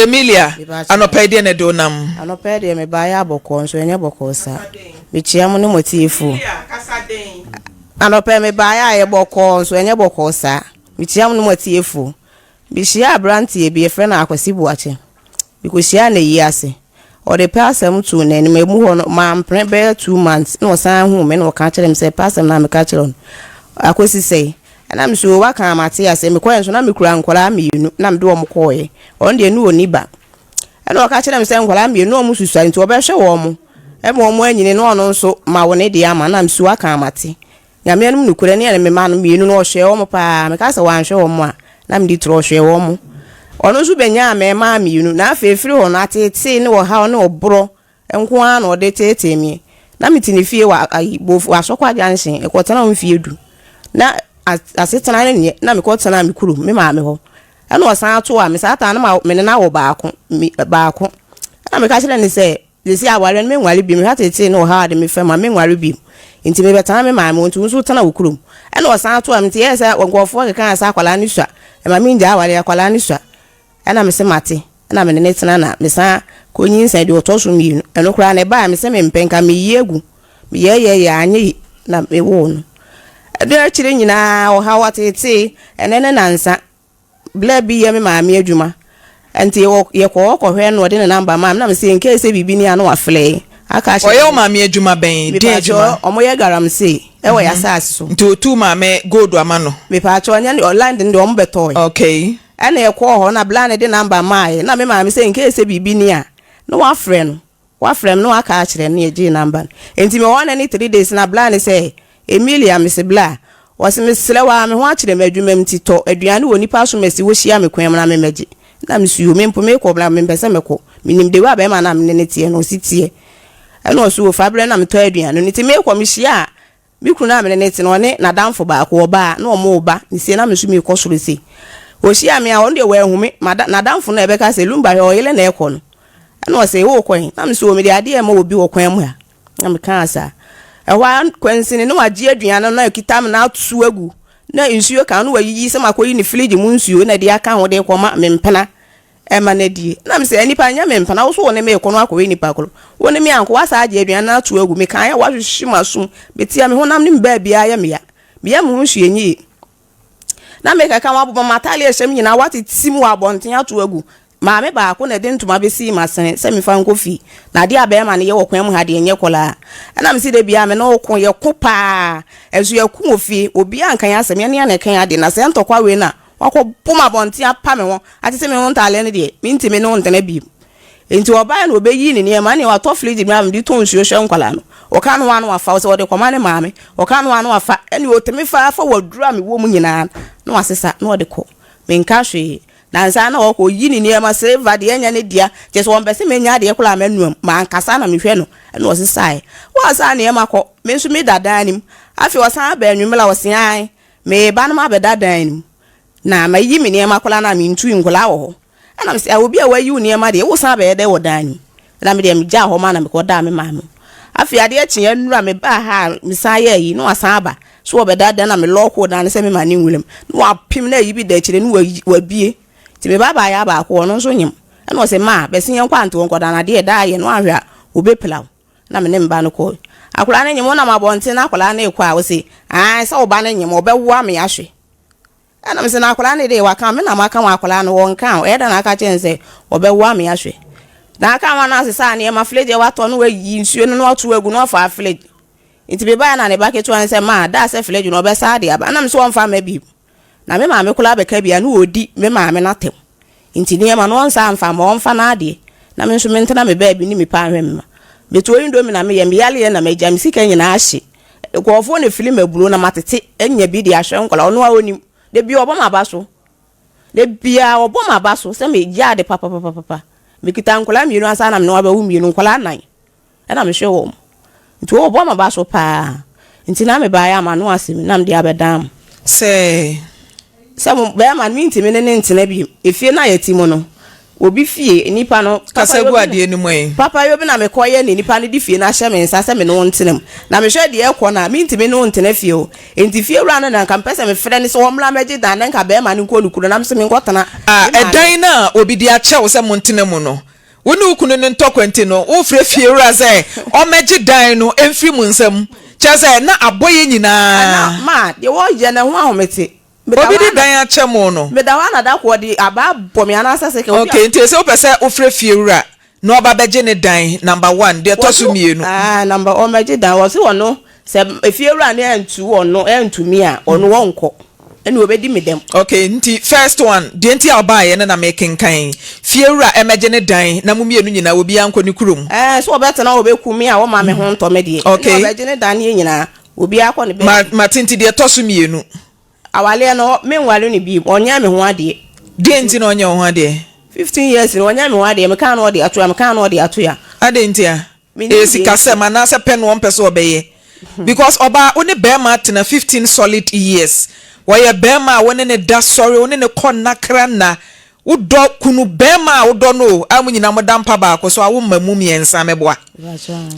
Emilia anopede ne donam anopede me baya boko nso enye boko sa bichia mu no motifu anopede me baya ye boko nso enye boko sa bichia mu no motifu bishia abrantie bi efre na akwasi buache bikoshia na yi ase o de pasam tu na ni memu ho ma mpre be 2 months no san hu me no ka kire me se pasam na me ka kire on akwasi sei na me so waka amate ase me koye nso na me kura nkola mienu na me de wo mkoye on de nu oni ba na ka kire me se nkola mienu o mususu nti obehwe wo mo e mo mo anyine no ono nso ma wo ne de ama na me so waka amate nyame no nukure ne me ma no mienu no hwe wo mo pa me ka se wan hwe wo mo a na me di tro hwe wo mo ono nso benya me ma mienu na afefiri ho na tete ne wo ha ne obro enko a na ode tete mi na me tini fie wa bofu asokwa jansen ekotana wo fie du na asetana ne na me kotana me kuru me ma me ho ena osan ato a me sata na me na wo baako na me ka kire ne se desi aware me nware bi me ha tete ne wo ha de me fa ma me nware bi nti me betana me ma me ntu nso tana wo kuru ena osan ato a me te yesa wongofo ke kan asa akwala ni sua e ma me nja aware akwala ni sua ena me se mate ena me ne tena na me sa konyin sai de otoso mi eno kura na ba me se me mpenka me yegu me ye anye na me wo no de akire nyina o ha watete enene nansa bla bi ye me maame adwuma enti ye ko hwe no de ne number maam na me se nke se bibi ni ano afle aka o ye maame adwuma ben de adwuma omo ye garam se e wo ya saase so nti otu maame gold amano me pa cho nya online de omo beto okay ene ye ko ho na bla ne de number maaye na me maame se nke se bibi ni a no wa frem no aka akire ne ye number enti me won any 3 days na bla ne se Emilia Misibla was Misslewa, me watch them adwumam tito, aduane woni pa so mesi wo hia me kwem na me meje. Na mesuo me mpo me ko bla me pese me ko. Minim de wa be ma na me ne tie no sitie. E no so fabre na me to aduane no ti me ko me hia. Me kunu na me ne tie no ne na danfo ba ko ba na o mo ba. Ni sie na me so me ko soro si. O hia me a on de wa ehume na danfo na e be ka se lumba he o yele na e ko no. E no se wo kwan. Na me so me de ade e ma obi wo kwan mu ha. Na me kan asa ewa kwensini no agye aduane no akitam na atu agu na nsuo kan no wayiyi se makoyi ni fridge mu nsuo na de aka ho de koma mempena e ma na die na me se nipa nya mempena wo so wo ne me kono akoyi nipa kolo wo ne me anko wasa agye aduane na atu agu me kan ya wahwehwimasum betia me honam ne mba bia ya me ya me ho hwe nyi na me kaka waboma matali ehyem nyina wati timu abonten atu agu maame ba ko na de ntuma besi masene se me fa nkofi na de abe ma ne ye wokwan mu ha de enye kola na me si de bia me no ko ye kopa ezu ye ku ofi obi ankan asem ye ne na kan ade na se ntokwa we na wako puma bonti apa me ho ati se me ho ntale ne de mi ntime no ntene bi enti oba na obeyi ni ne ma ne wato fridge mi am di ton suo hwe nkola no o kan wa no wafa so de koma ne maame o kan wa no wafa eni otemi fa wadura me wo mu nyina no asesa no de ko me nka hwe na nsa na wako yini ni ma save de enya ne dia je so won me nya de kula manuam ma nkasa na me hwe no na o sesai wa sa na ma ko me nso me dada nim afi o san ba anwumela o sen ai me ba na ma be dada nim na ma yi me ne ma kula na me ntu nkula wo na me se obi a wa yi ni ma de wo san ba ye de wo dani na me de me ja ho ma na me ko da me ma me afi ade a kyen nura me ba ha me san ye yi no asan ba so wo be dada na me loko da ne se me ma ni nwulem no apim na yi bi da kire no wa bie ti me baba ya ba ko no so nyim e no se ma be sin yankwa nto nkoda na de da ye no ahwa obepla na me ne mba no ko akura na nyim na mabonte na akura na ekwa wo se ai sa oba na nyim obewo ame ahwe e na me se na akura na de wa kan me na maka wa akura no won kan e da na aka chense obewo ame ahwe na aka wa na se sa na e ma fleje wa to no wa yi nsuo no otu agu no fa fleje nti be ba na ne ba ke to an se ma da se fleje no obesa de aba na me so won fa ma bi na me maame kula beka bia no odi me maame natem nti ne ma no onsa amfa ma onfa na ade na me nso me ntena me ba bi ni me pa ahwem beto indomi na me ye me yale na me jam sika nyina ahye ekofo ne film aburo na matete enya bi de ahwe nkola ono a onim de bia oboma abaso de bia oboma abaso se me gya de papa me kita nkola mienu asa na me no aba wu mienu nkola nan e na me hwe wo nti oboma abaso pa nti na me ba ya ma no asemi na me de abedam se some be man mean to me ne ntena bi efie na yati mo no obi fie nipa no kasa gu ade ni moy papa yo bi na me koye ni nipa ne di fie na hye me nsa se me no ntenem na me hwe de ekọ na me ntimi no ntene fie o enti fie wura no na nka mpese me frɛ ne se wo mla meje dan nka be ma ne nko nukuru na me se me nkotana edan na obi di ache wo se mo ntene mu no woni ukunu ne ntokwanti no wo frɛ fie wura se o meje dan no emfiri mu nsam chese na aboye nyina ma de wo je na ho ahomete obi di dan ache mo no me da wana da ko di aba bomi anasa se ke okay nti se wo pese wo frɛ fie wura no oba beje ne dan number 1 de tosu mienu number o meje dan wo se wono se efie wura ne entu wono entumi a ono wonko eni obedi me dem okay nti first one de nti oba ye na making kan fie wura emeje ne dan na mumienu nyina obi anko ne kurom so obeta na obekumi a wo ma me ho nto me de obeje ne dan ne nyina obi akọ ne be matinti de tosu mienu awale no me nwale ne bi onya me ho ade de nti na onya ho ade 15 years no onya me ho ade me kan no ade ato ya me kan no ade ato ya ade nti a sikase mana se pen won pese obeye because oba oni be ma tena 15 solid years why be ma woni ne da sorry woni ne konakra na udo kunu be ma udo no amunyina modampa ba ko so awo mamu miensa meboa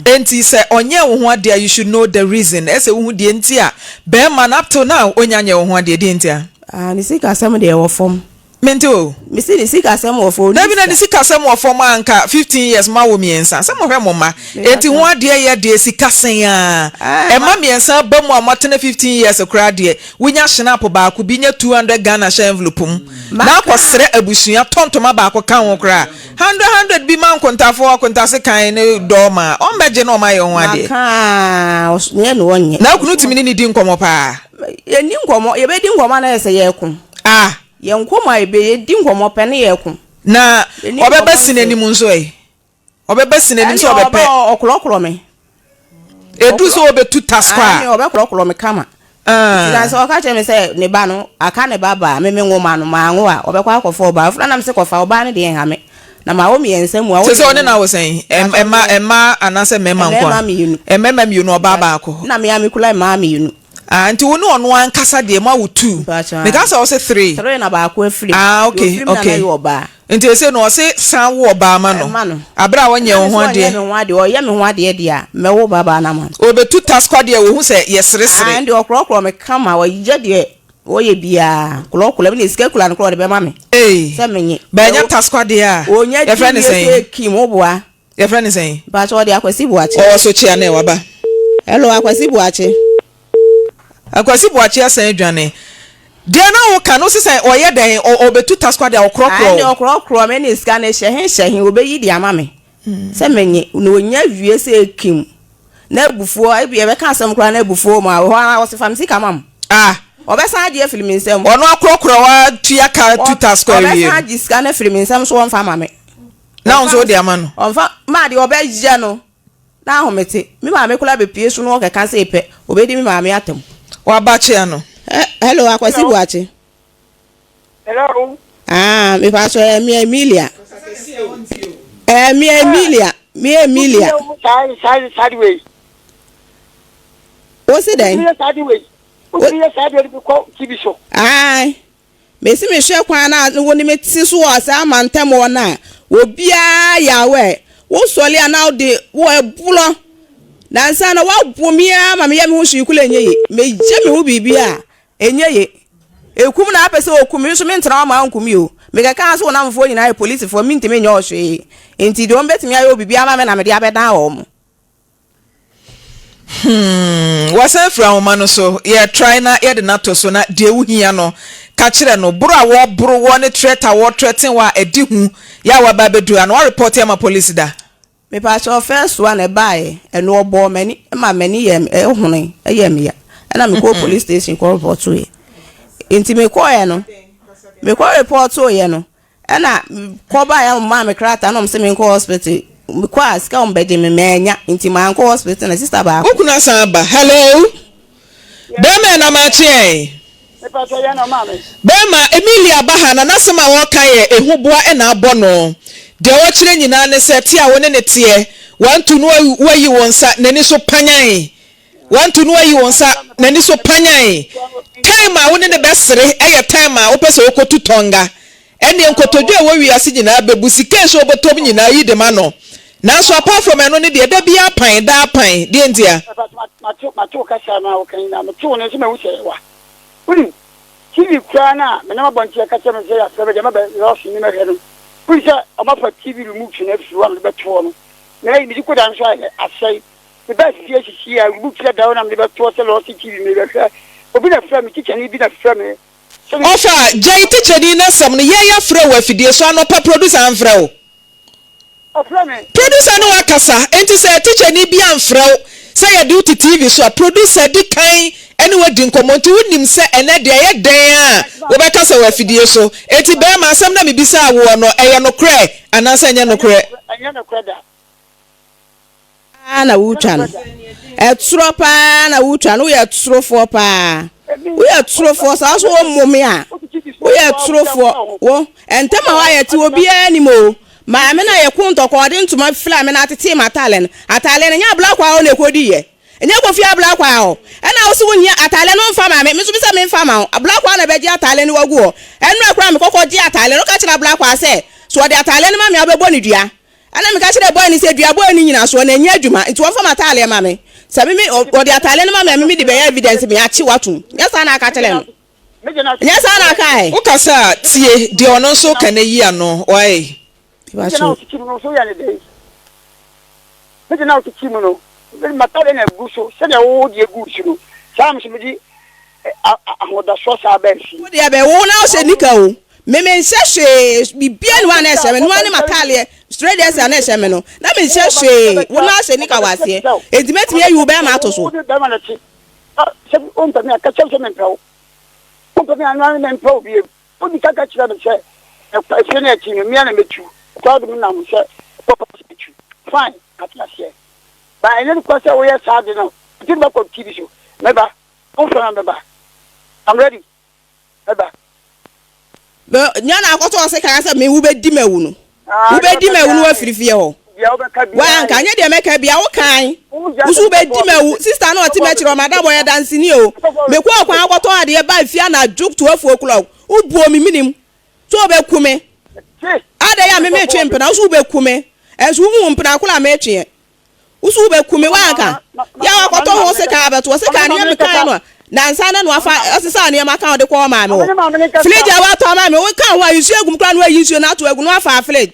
enti se onye wo ho ade you should know the reason ese wo hu de enti a be ma up to now onyanye wo ho ade de enti a ni sikase me de wo fom mento misi ni sikasem wo fo na bi na ni sikasem wo fo ma nka 15 years ma wo miensa se mo hwe mo ma enti ho ade ye de sikasen a e ma miensa ba mu amotene 15 years kura de wunya snap ba ko bi nya 200 Ghana share envelope na akosere abusua tontoma ba ko kan wo kura 100 bi man kontafo kontase kan ne do ma on beje no ma ye ho ade ka nye no onye na kunu timi ni di nkomo pa ye ni nkomo ye be di nkomo na ese ye ku ye nkoma ebe di nkomo pe ne ye ku na obebe sinani mu nso obebe sinani so obepe okrokro me edu so obetu taskwa obekrokro me kama ina so ka che me se ne ba no aka ne baba me nwoma no ma anwo a obekwa akofo ba afuna na me se kofa oba ne de ha me na ma wo mi ensemu a wo se one na wo sen emma anase mema nkwa emma mi no oba ba ko na me ya me kula ma mi yunu nti wonu ono ankasa de ma wo 2 because I was 3 na ba ko afiri okay nti ese no se san wo ba ma no abra wonye wo ho de oye me ho ade de a me wo baba na ma obetu task de wo hu se yesresre and okrokro me kama wo ye de oye bia kloklo me sika kula no de be ma me se menye ba nya task de a ye friend say kim oboa ye friend say ba so de akwasi buache so chia na e waba hello akwasi buache akwasi buachi asan adwane de na wo ka no sese oye den obetu taskwa de okrokro ani okrokro me ni scan hyehin obeyi di ama me se menye no nya wie se kim na bufuo e be ka asem kra na bufuo ma ho na wo fam sika mam obesan ade film nsem ono okrokro wa tua ka tu taskwa wie obesan ade scan film nsem so won fa ma me na onzo de ama no onfa ma de obeje no na ahomete mi ma me kula be pie so no ka se ipe obedi mi ma me atem wa bache ano hello akwasi buache hello me paso mi Emilia mi Emilia sideways what's it then sideways sideways ko kibiso me si me hwe kwan na woni meti so o sa amantem wona obia yawe wo soli ana de wo ebulo nansa na wa bomia ma me ya me ho hwikula enye me je me ho bibia enye ekum na apese okum so me ntra ma ankumi o me ka kan so na mfo nyina e police for me ntime nya ohwe enti de on betimi ayo bibia ma me na me de abeda ho mo wasa fra ma no so ye try na ye de na to so na de wuhia no ka kire no buru a wo buru wo ne threat wo threaten wa edi hu ya wa ba bedu na wa report ya ma police da me pa so first one e bae e no obo mani ma mani ye ehunu ye me ya na me ko police station ko report to ye enti me ko ye no me ko report to ye no na ko ba ya ma me krata no me se me ko hospital me ko aska on bede me menya enti ma ko hospital na sister ba okuna san ba hello bema na ma chie me pa so ye no ma me bema Emilia bahana na sema wo kan ye ehuboa e na abo no de wo kire nyina ne seti a woni ne tie wantu no wayi wonsa nani so panyan wantu no wayi wonsa nani so panyan time a woni ne besere eye time a wo pese okotu tonga ene nkotodwe wo wiase nyina bebu sike so obotom nyina yi de ma no na so apart from eno ne de da bia pan da pan de ntia mato ka sha na wo kan na mato ne so ma wuce wa uri TV kwa na me na mabonti ka sha me se ya se be ma be Lawson ni me hedu uri sha amafa TV remove na fi wa me be to no na yi bi ko dan so asai the best CHC I book that down and the to se Lawson TV me be hwa obi na fra me kitchen ni bi na fra me ofa jai teacher ni na sam no ye fra wa fidie so anopa producer amfra wo producer no akasa enti say teacher ni bi amfra wo say ya duty TV so producer di kan ene wadi nkomonti wonim se ene de ye den a wo be kasa wa fidie so enti be ma asam na me bisa wo no eye no kre anasa enya no kre da na wucha no etro pa na wucha no ye trofo pa we are trofo so aso mmome a we are trofo wo entema wa ye ti obi animo ma me na ye kunto ko de ntuma fila me na tete matalen atalen nya black wa o na ekodi ye enya ko fia black wa o na wo so wonya atalen no mfa ma me so bisa me mfa ma black wa na beji atalen ni wagu o enu akura me kokko ji atalen no ka kira black wa se so de atalen ma me abebo ni dua ana me ka kira boy ni se dua boy ni nyina so na enya adwuma nti wo fa matalen ma me sabi me o de atalen ma me de be evidence me achi watum nyasa na aka tele no nyasa na aka e ukasa tie de ono so kana yi ano why na so ya ne dey me na uti no matale na guso se na wo de guso sam se meji ahoda so sa ba fi wo de be wo na o se nika o me nhye bibia ni wa na ese me no ani matale straight as na ese me no na me nhye wo na se nika wase entimetime ya yu be ma to so be ma na chi se on ta me ka che se me pro on ta me anu me pro bi o di ka ka chi me se e na chi me na me chu kwa do na mo se papa se chu fine at last year ba ene ko se wo ya sa de no ti ba ko TV show me ba on so na me ba I'm ready me ba nyana akoto se kan se me wo be di mawu no wo be di mawu no wa firifie ho wa nka anya de meka bia wo kan wo be di mawu sister no oti me kire o madam boy dance ni o me kwa kwa akoto ade ba fia na juk to afu o'clock wo buo mi minim so be kume ade ya me twe mpena wo be kume enso wo mpena kola me twe wo be kume wa nka ya akoto ho se ka abeto se ka ne me kan no na nsana no afa asesa ne ma kan de ko ma me wo fridge awa to ma me wo kan wa yisu egum kra no yisu na to egum no afa fridge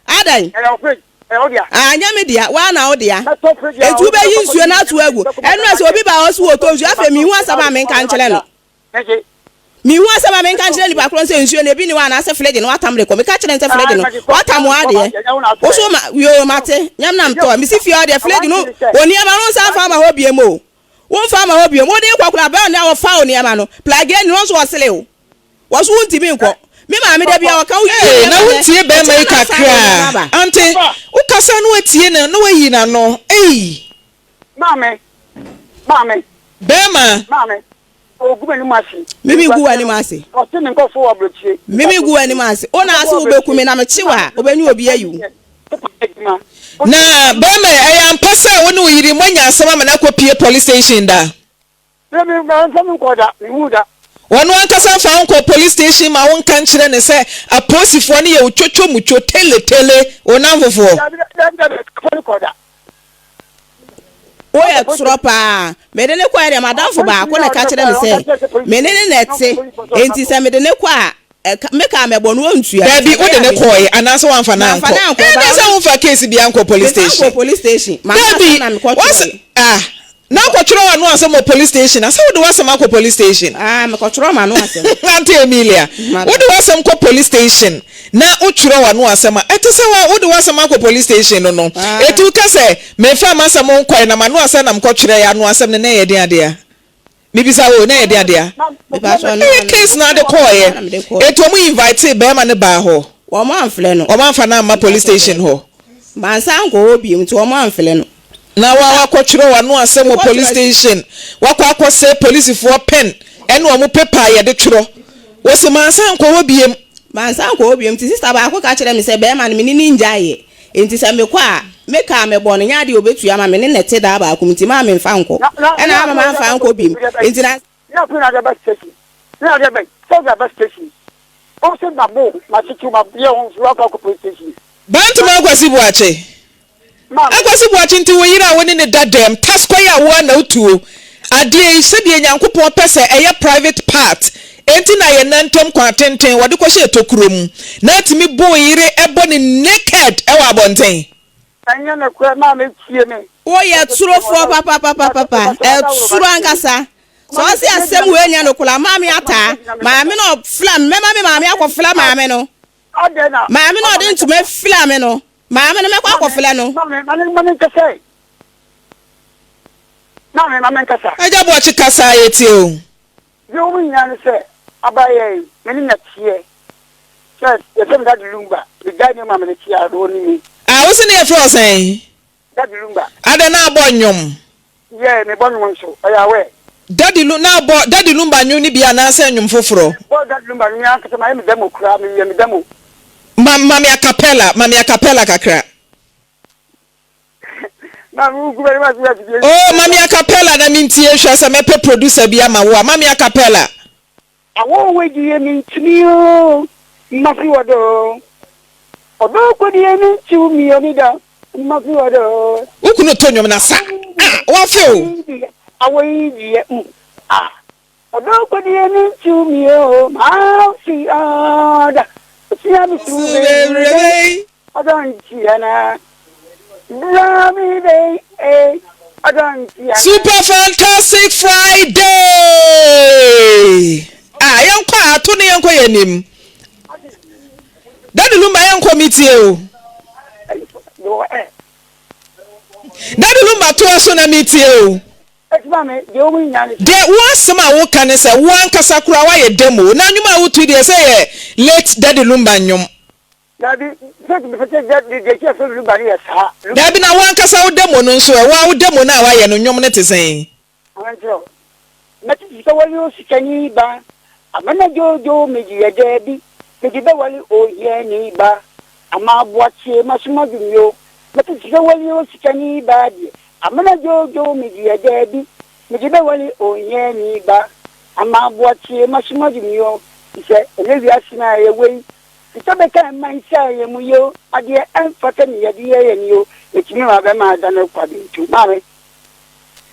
adan anya me dia wa na o dia etu be yisu na to egu enu ase obi ba osu o to nsu afa mi hu asaba me kan kele no mi hu asaba me kan kele ni ba kron se nsu na bi ni wa na ase fridge no atam de ko me ka kele nse fridge no atam wa de wo so ma yo mate nyam nam to mi si fi o de fridge no oni ama no sa fa ma ho bie mo won fa ma obi mo de kwakura ba na wo fa oni ama no plage ni won so osele o wo so ntimi nko me ma me da bia wo ka wo yi na wontie be mai kakra ante wo kasa no atie na no wayi na no mame be ma mame ogu ni masi mimi gu ani masi o ti nko fo wa brochie mimi gu ani masi ona ase wo be kumi na me chiwa obeni obi ayu na be ma ayam pase wo ne oyiri monya asema ma na kopie police station da me ba nfam ko da mi hu da wono ankasa fa nko police station ma won kan kire ne se aposifo ne ye otwotwo mucho tele onamfofo oya tropa mede ne kwa ya madam fo ba ko ne ka kire ne se menene nete enti se mede ne kwa meka mebo no ntua baby wo de ne koy anaso wanfa na anko e se wonfa case bi anko police station baby na kwotro wa no asem police station asa wo de wasem akọ police station me kwotro ma no asem Auntie Emilia wo de wasem ko police station na utwro wa no asem ete se wo de wasem akọ police station no etu ka se me fa masem nkoy na ma no asem na mkwotwre ya no asem ne na ye den ade a bibisa wo na ye den ade a case na de koy etu mu invite be ma ne ba ho wo ma amfle no wo ma amfa na ma police station ho ma san ko obi mti wo ma amfle no na wa kwotwro wa no asem police station wakọ akose police for pen ene o mu paper ye de twro wo se mansan ko obiem ti sister ba akọ ka kire me se be ma ne ni njaye enti se me kwa me ka me bo no nya de obetu ama me ne nete da ba akọ mti ma me mfa nko ena ama ma mfa nko biem enti na na pina da bus station na da bus so da bus station Also, my boy, my sister, my young rock occupation. Bantama kwasi buache. Akwasi buache nti wo yira woni ne dadem tasko ya wo na otuo. Ade se de Nyankopon pese eye private part. Enti na ye nantom kwa tenten wode ko hye tokurom. Na timi bo yire ebo ne naked e wa bonten. Anya na kwa ma me tie me. Wo ye turofo papa. Turo angasa. So asi asem we nya no kula maame ata. Maame no flam, mema me maame akofla maame no. Adena. Maame no de ntume flam me no. Maame no mekwa akofla no. Maame kasa. Maame kasa. Aja bo chi kasa yeti o. Yo mi nya se abaye me ni tie. Yes, yesem that lumba. The guy name maame tie do ni mi. Ah, wo se ne efro sen? That lumba. Adena abonyom. Yeah, me bonu so. Oya we. Daddy lumba nyu ni bia na se nwum foforo. Bo that lumba ni akata ma me demo kura me demo. Mami acapella kakra. Oh, mami acapella na mintie hwa se mepe producer bia ma wo. Mami acapella. Awo we die mi ntimi o. Mafi wodo. Odo ko die mi ntimi o mi da. Mafi wodo. Ukunu tonwom na sa. Ah, wa feel. Awo die ah. Odo ko die mi ntimi o. Mafi ada. I Super Fantastic Friday. Ah, yanko atuni yanko yenim. Daddy Lumba yanko mitie o. Daddy Lumba to aso na mitie o. De wasema wo kan se wo ankasa kura wa ye demo na nwuma wo tu de se ye late Daddy Lumba nyom. Daddy de ke fe Lumba ni sa. Daddy na wo ankasa wo demo no nso e wo demo na wa ye no nyom ne te sen. Anjo. Mati so wali o sikani ba. Amana jojo meji ye debi. Meji be wali o ye ni ba. Ama aboache masuma dunyo. Mati so wali o sikani ba di. Amana jojo meji ye debi. Meji be wali o ye ni ba. Ama aboache masuma dunyo. Ise elewi asina ye we. Itabe kan man sha ye mu yo. Ade emfata ni ye di ye ni yo. Etimi wa be ma da na kwa bintu. Mare.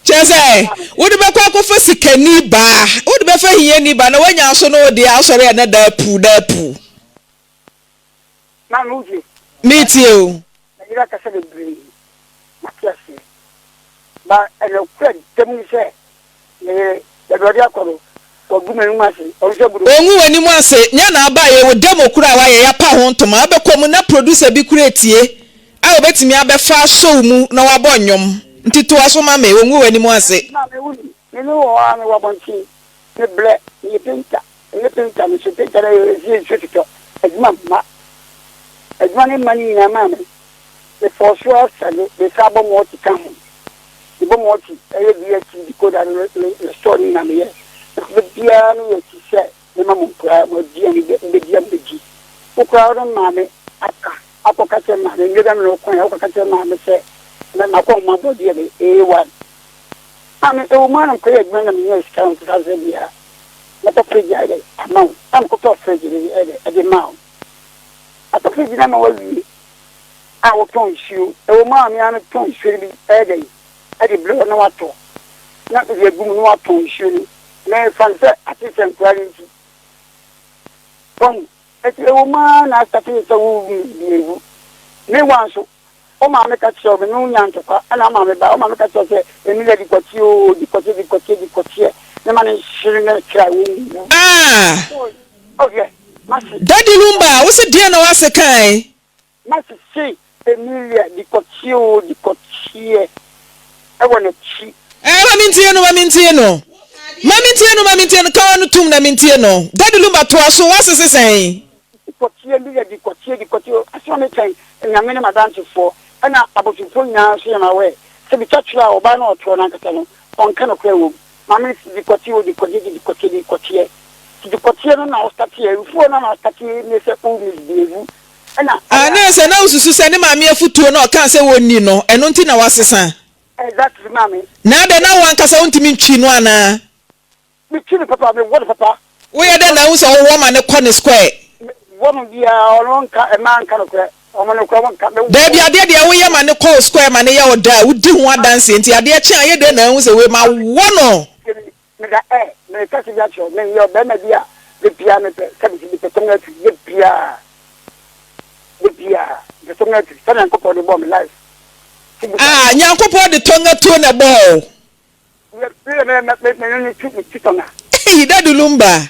Chese, wodi be kwa ko sikani ba. Wodi be fa hiye ni ba na wanya so no de asore na da pu. Na muji. Meet you. Ira ka se be bri. Matiasi. Ba elo kred temu se. Ne ya do dia ko ogume mu ase. Onse buru. Onwu wani mu ase, nya na aba ye wo demo kura wa ye ya pa ho ntoma. Abekom na producer bi kura etie. A obetimi abefa show mu na wabɔ nyom. Nti to aso ma me onwu wani mu ase. Na me wuni. Me no wo a me wabonti. Me ble, me pinta. Me pinta me se pinta le je Ejuma ma. Ejuma ni mani na ma me. The for sure sale, the sabo mo ti kan. The bo mo ti e bi e ti ko da le story na me ye. The dia no ye ti se, me ma mo kra mo dia ni be dia be ji. O kra ro ma me aka. Apoka che ma me ngeda me no kon ya apoka che ma me se. Na ko ma bo dia be A1. Ame e o man ko ye gbe na me ye ska on ta ze bia. Na to free ya de. Amount. Am ko to free de de ma. Ato free na ma wa wi. I will turn you. Oh, mammy, I'm a turn you. Eddie Blue, no at all. Not to be a good no turn you. Nay, fancy, I think I'm quality. Come, it's a woman, I started to woo. Me one so. Oh, mamma, catch your no young to and I'm about mamma catch your immediately got you, the cotier. The man is shooting a cry. Ah, okay. Daddy Lumba, what's it dear no as a kind? Must see. Emilia di cotie. I want to cheat. Mamintieno. Kawa no tum na mintieno. Daddy Lumba to aso what's it saying? Cotie Emilia di cotie. I saw me time and I'm in my dance for. And I about to put now see my way. So be touch or by no to an accident on kind of room. Mammy the cotie. The cotie now start here. Before now start here, Mr. Omis. Na se na ususu se ne maame afutuo na o kan se wonni no eno nti na wasesa. Exactly mami. Na de na wankasa untimi ntwi no ana. Me twi papa me what papa. Wo ye de na wo so wo ma ne kɔ ne square. one of the Oronka, a man can occur. Debi ade de wo ye ma ne call square ma ne ye oda wo di ho adanse nti ade chi aye de na hu se we ma wo no me da me ka ti ja cho me yo be ma dia de pia me pe ka bi pe tonga ti de pia de tonga ti sana ko po de bom life nyankopɔ de tonga to na ball me ti tonga dadulumba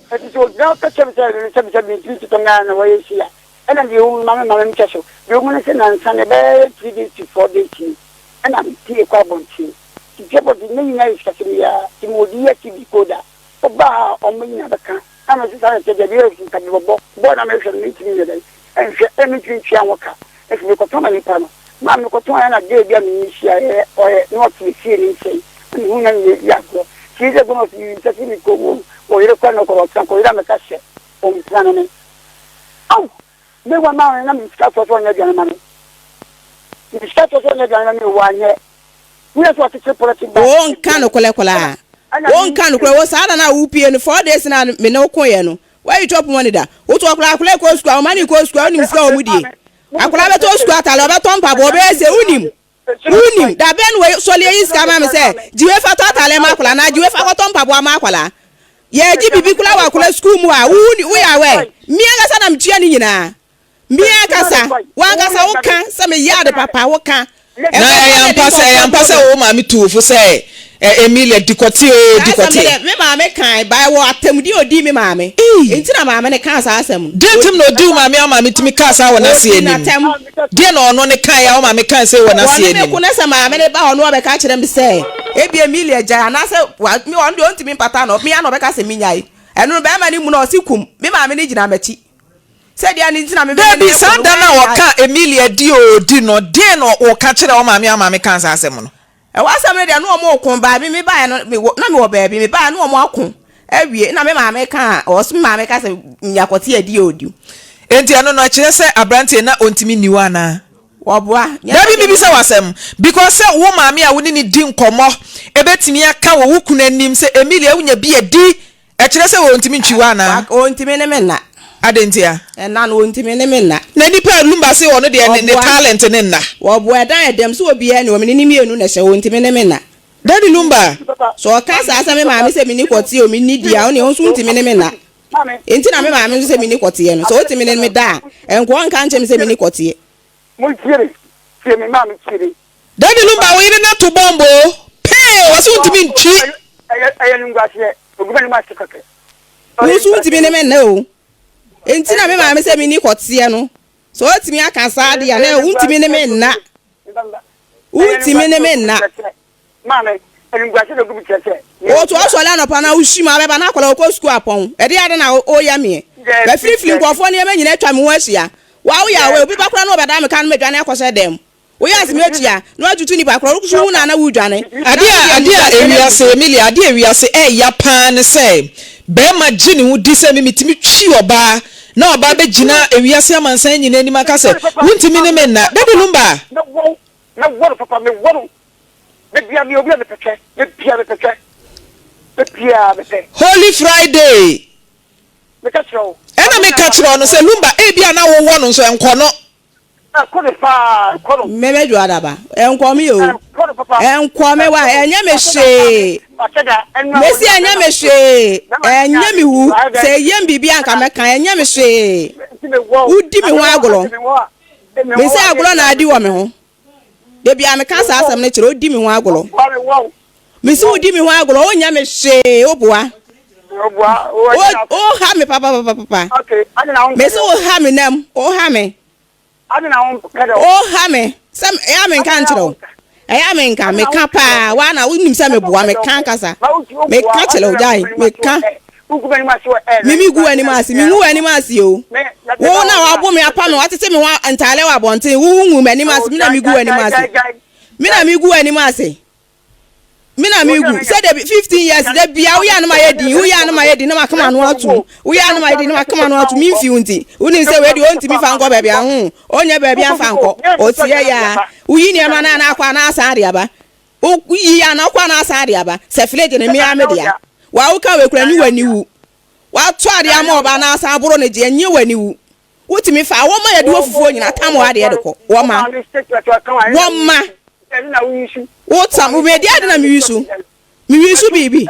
ati so na ka chem ti tonga na wo yesia and then you mama mcheso you want to say na san be 3 days to 4 days and I'm tie kwa bonchi ti jebo di ni na iskasiri ya ti modi ya ti bikoda oba o me nya baka ama si sa te de bi o ka bo na me hwe ni ti ni de en hwe emi ti tia woka e fi ko toma ni pa no ma me ko toma na de bia mi sia e o no ti si ni sei ni hu na ni ya ko ti de go no ti ti ni ko o ire kwa no ko san ko ira me ka se o mi plan ni au me wa ma na mi ska so nya gana mami mi ska so nya gana mi wa nye ni so ti politic ba won kan kole won kan kole wo sa na wo pie no 4 days na me no ko ye no why you chop money da wo to kole ko school mani ko school ni ska o mu die akola be to school atale be to mpa bo be se unim da ben we so le yi ska ma me se jiwe fa to atale ma akola na jiwe fa ko to mpa bo ma akola ye ji bibi kula wa kula school mu a wo ya we mi aga sa na mtua ni nyina Mia kasa, wangasa woka, sa me yade papa woka. Na yampasa wo ma mi tufu say Emilia dikoti. Me maame kan bai wo atemudi odi me maame. Enti na maame ne kan sa asem. Dentem no di maame ama mi timi kan sa wona se enim. De na ono ne kan ya wo maame kan se wona se enim. Me ko na sa maame ne ba ono obeka kire me say ebi Emilia ja na se me on de ontimi pata no me ya no obeka se minyai. Enu be ma ni mu na osikum. Me maame ne gina machi. Said ya ni tina me baby sanda na woka Emilia di odi no de no wo ka kire wo maame ama me kan sa asem no e wa asem ne de no mo okun ba me ba no na me wo baby me ba no mo akun awie na me maame kan o so maame ka se nyakote adi odi enti ano no kire se abrante na ontimi niwa na woboa baby me bi se wasem because se wo maame a woni ni di nkomo ebetimi aka wo wukun anim se Emilia wunya bi edi e kire se wo ontimi ntwiwa na ontimi ne me na adentia na no ntimi ne me na nipa lumba se wono de ne talent ne na wo boa dan edem so obi ya ni wo me ni mienu na hye wo ntimi ne me na daddy lumba so ka sa asa me maame se me ni kwoti o me ni dia o ne so ntimi ne me na enti na me maame se me ni kwoti ye no so ntimi ne me da enko nka nche me se me ni kwoti ye mo tire tie me maame tire daddy lumba wo ire na to bombo pe wo so ntimi ntwi aye ngwase ogubani ma sikake wo so ntimi ne me na o enti na me maame se me ni kwoti no so otimi aka sa de ya na untimi ne me na untimi ne me na maame ngwase do gubi chese o to so la no pa na ushi ma be ba na akola ko school apon e de ade na o ya me ba free nkofo ne ma nyina atwa me ho ahia wa wo ya we obi ba kora no be da me kan me dwane akose dem wo ya asime atia no atutu ni ba kora ku hu na wu dwane ade ewiase Emilia ade ewiase ya pa ne se be ma gini hu di se mitimi twi oba na oba be gina ewiase amansan nyina ni maka se wuntimi ne me na daddy lumba na wo papa me wo me bia me obi me peke me bia me peke Holy Friday me ka show ena me ka kiro no se lumba e bia na wo wo no so enko no meme ju adaba enko mi o enko me wa enya me hwe mesi enya me hwe enya mi hu se yem bibia nka me kan enya me hwe udi mi ho agolo mesi agolo na adi wo me ho de bia me ka sa asem ne kire odi mi ho agolo mesi udi mi ho agolo onya me hwe oboa o ha me papa okay mesi o ha me nam o ha me oh hame sam ya me kan tro ya me nka me ka pa wa na unim sa me boa me kan kasa me ka chele ojai me ka mimi gu ani masi mi hu ani masi o wo na wa bo me apa me watete me wa ntale wa bonten wu hu me ani masi mi na mi gu ani masi mi na mi gu ani masi mina migu say the 15 years the bia we anu ma yedi we anu ma yedi na makama no atu we anu ma yedi na makama no atu mi mfi unti uni say we di onti mi fa nko ba bia hu onye ba bia fa nko o tie ya uyi ni ma na akwa na asa ade aba o yi ya na akwa na asa ade aba se village na mi amedia wa wo ka we kura ni wani wu to ade ama oba na asa aboro ne je enye wani wu wutimi fa wo ma yede ofufuo nyina tam wa de ko wo ma wotam ubedi ade na miwisu bibi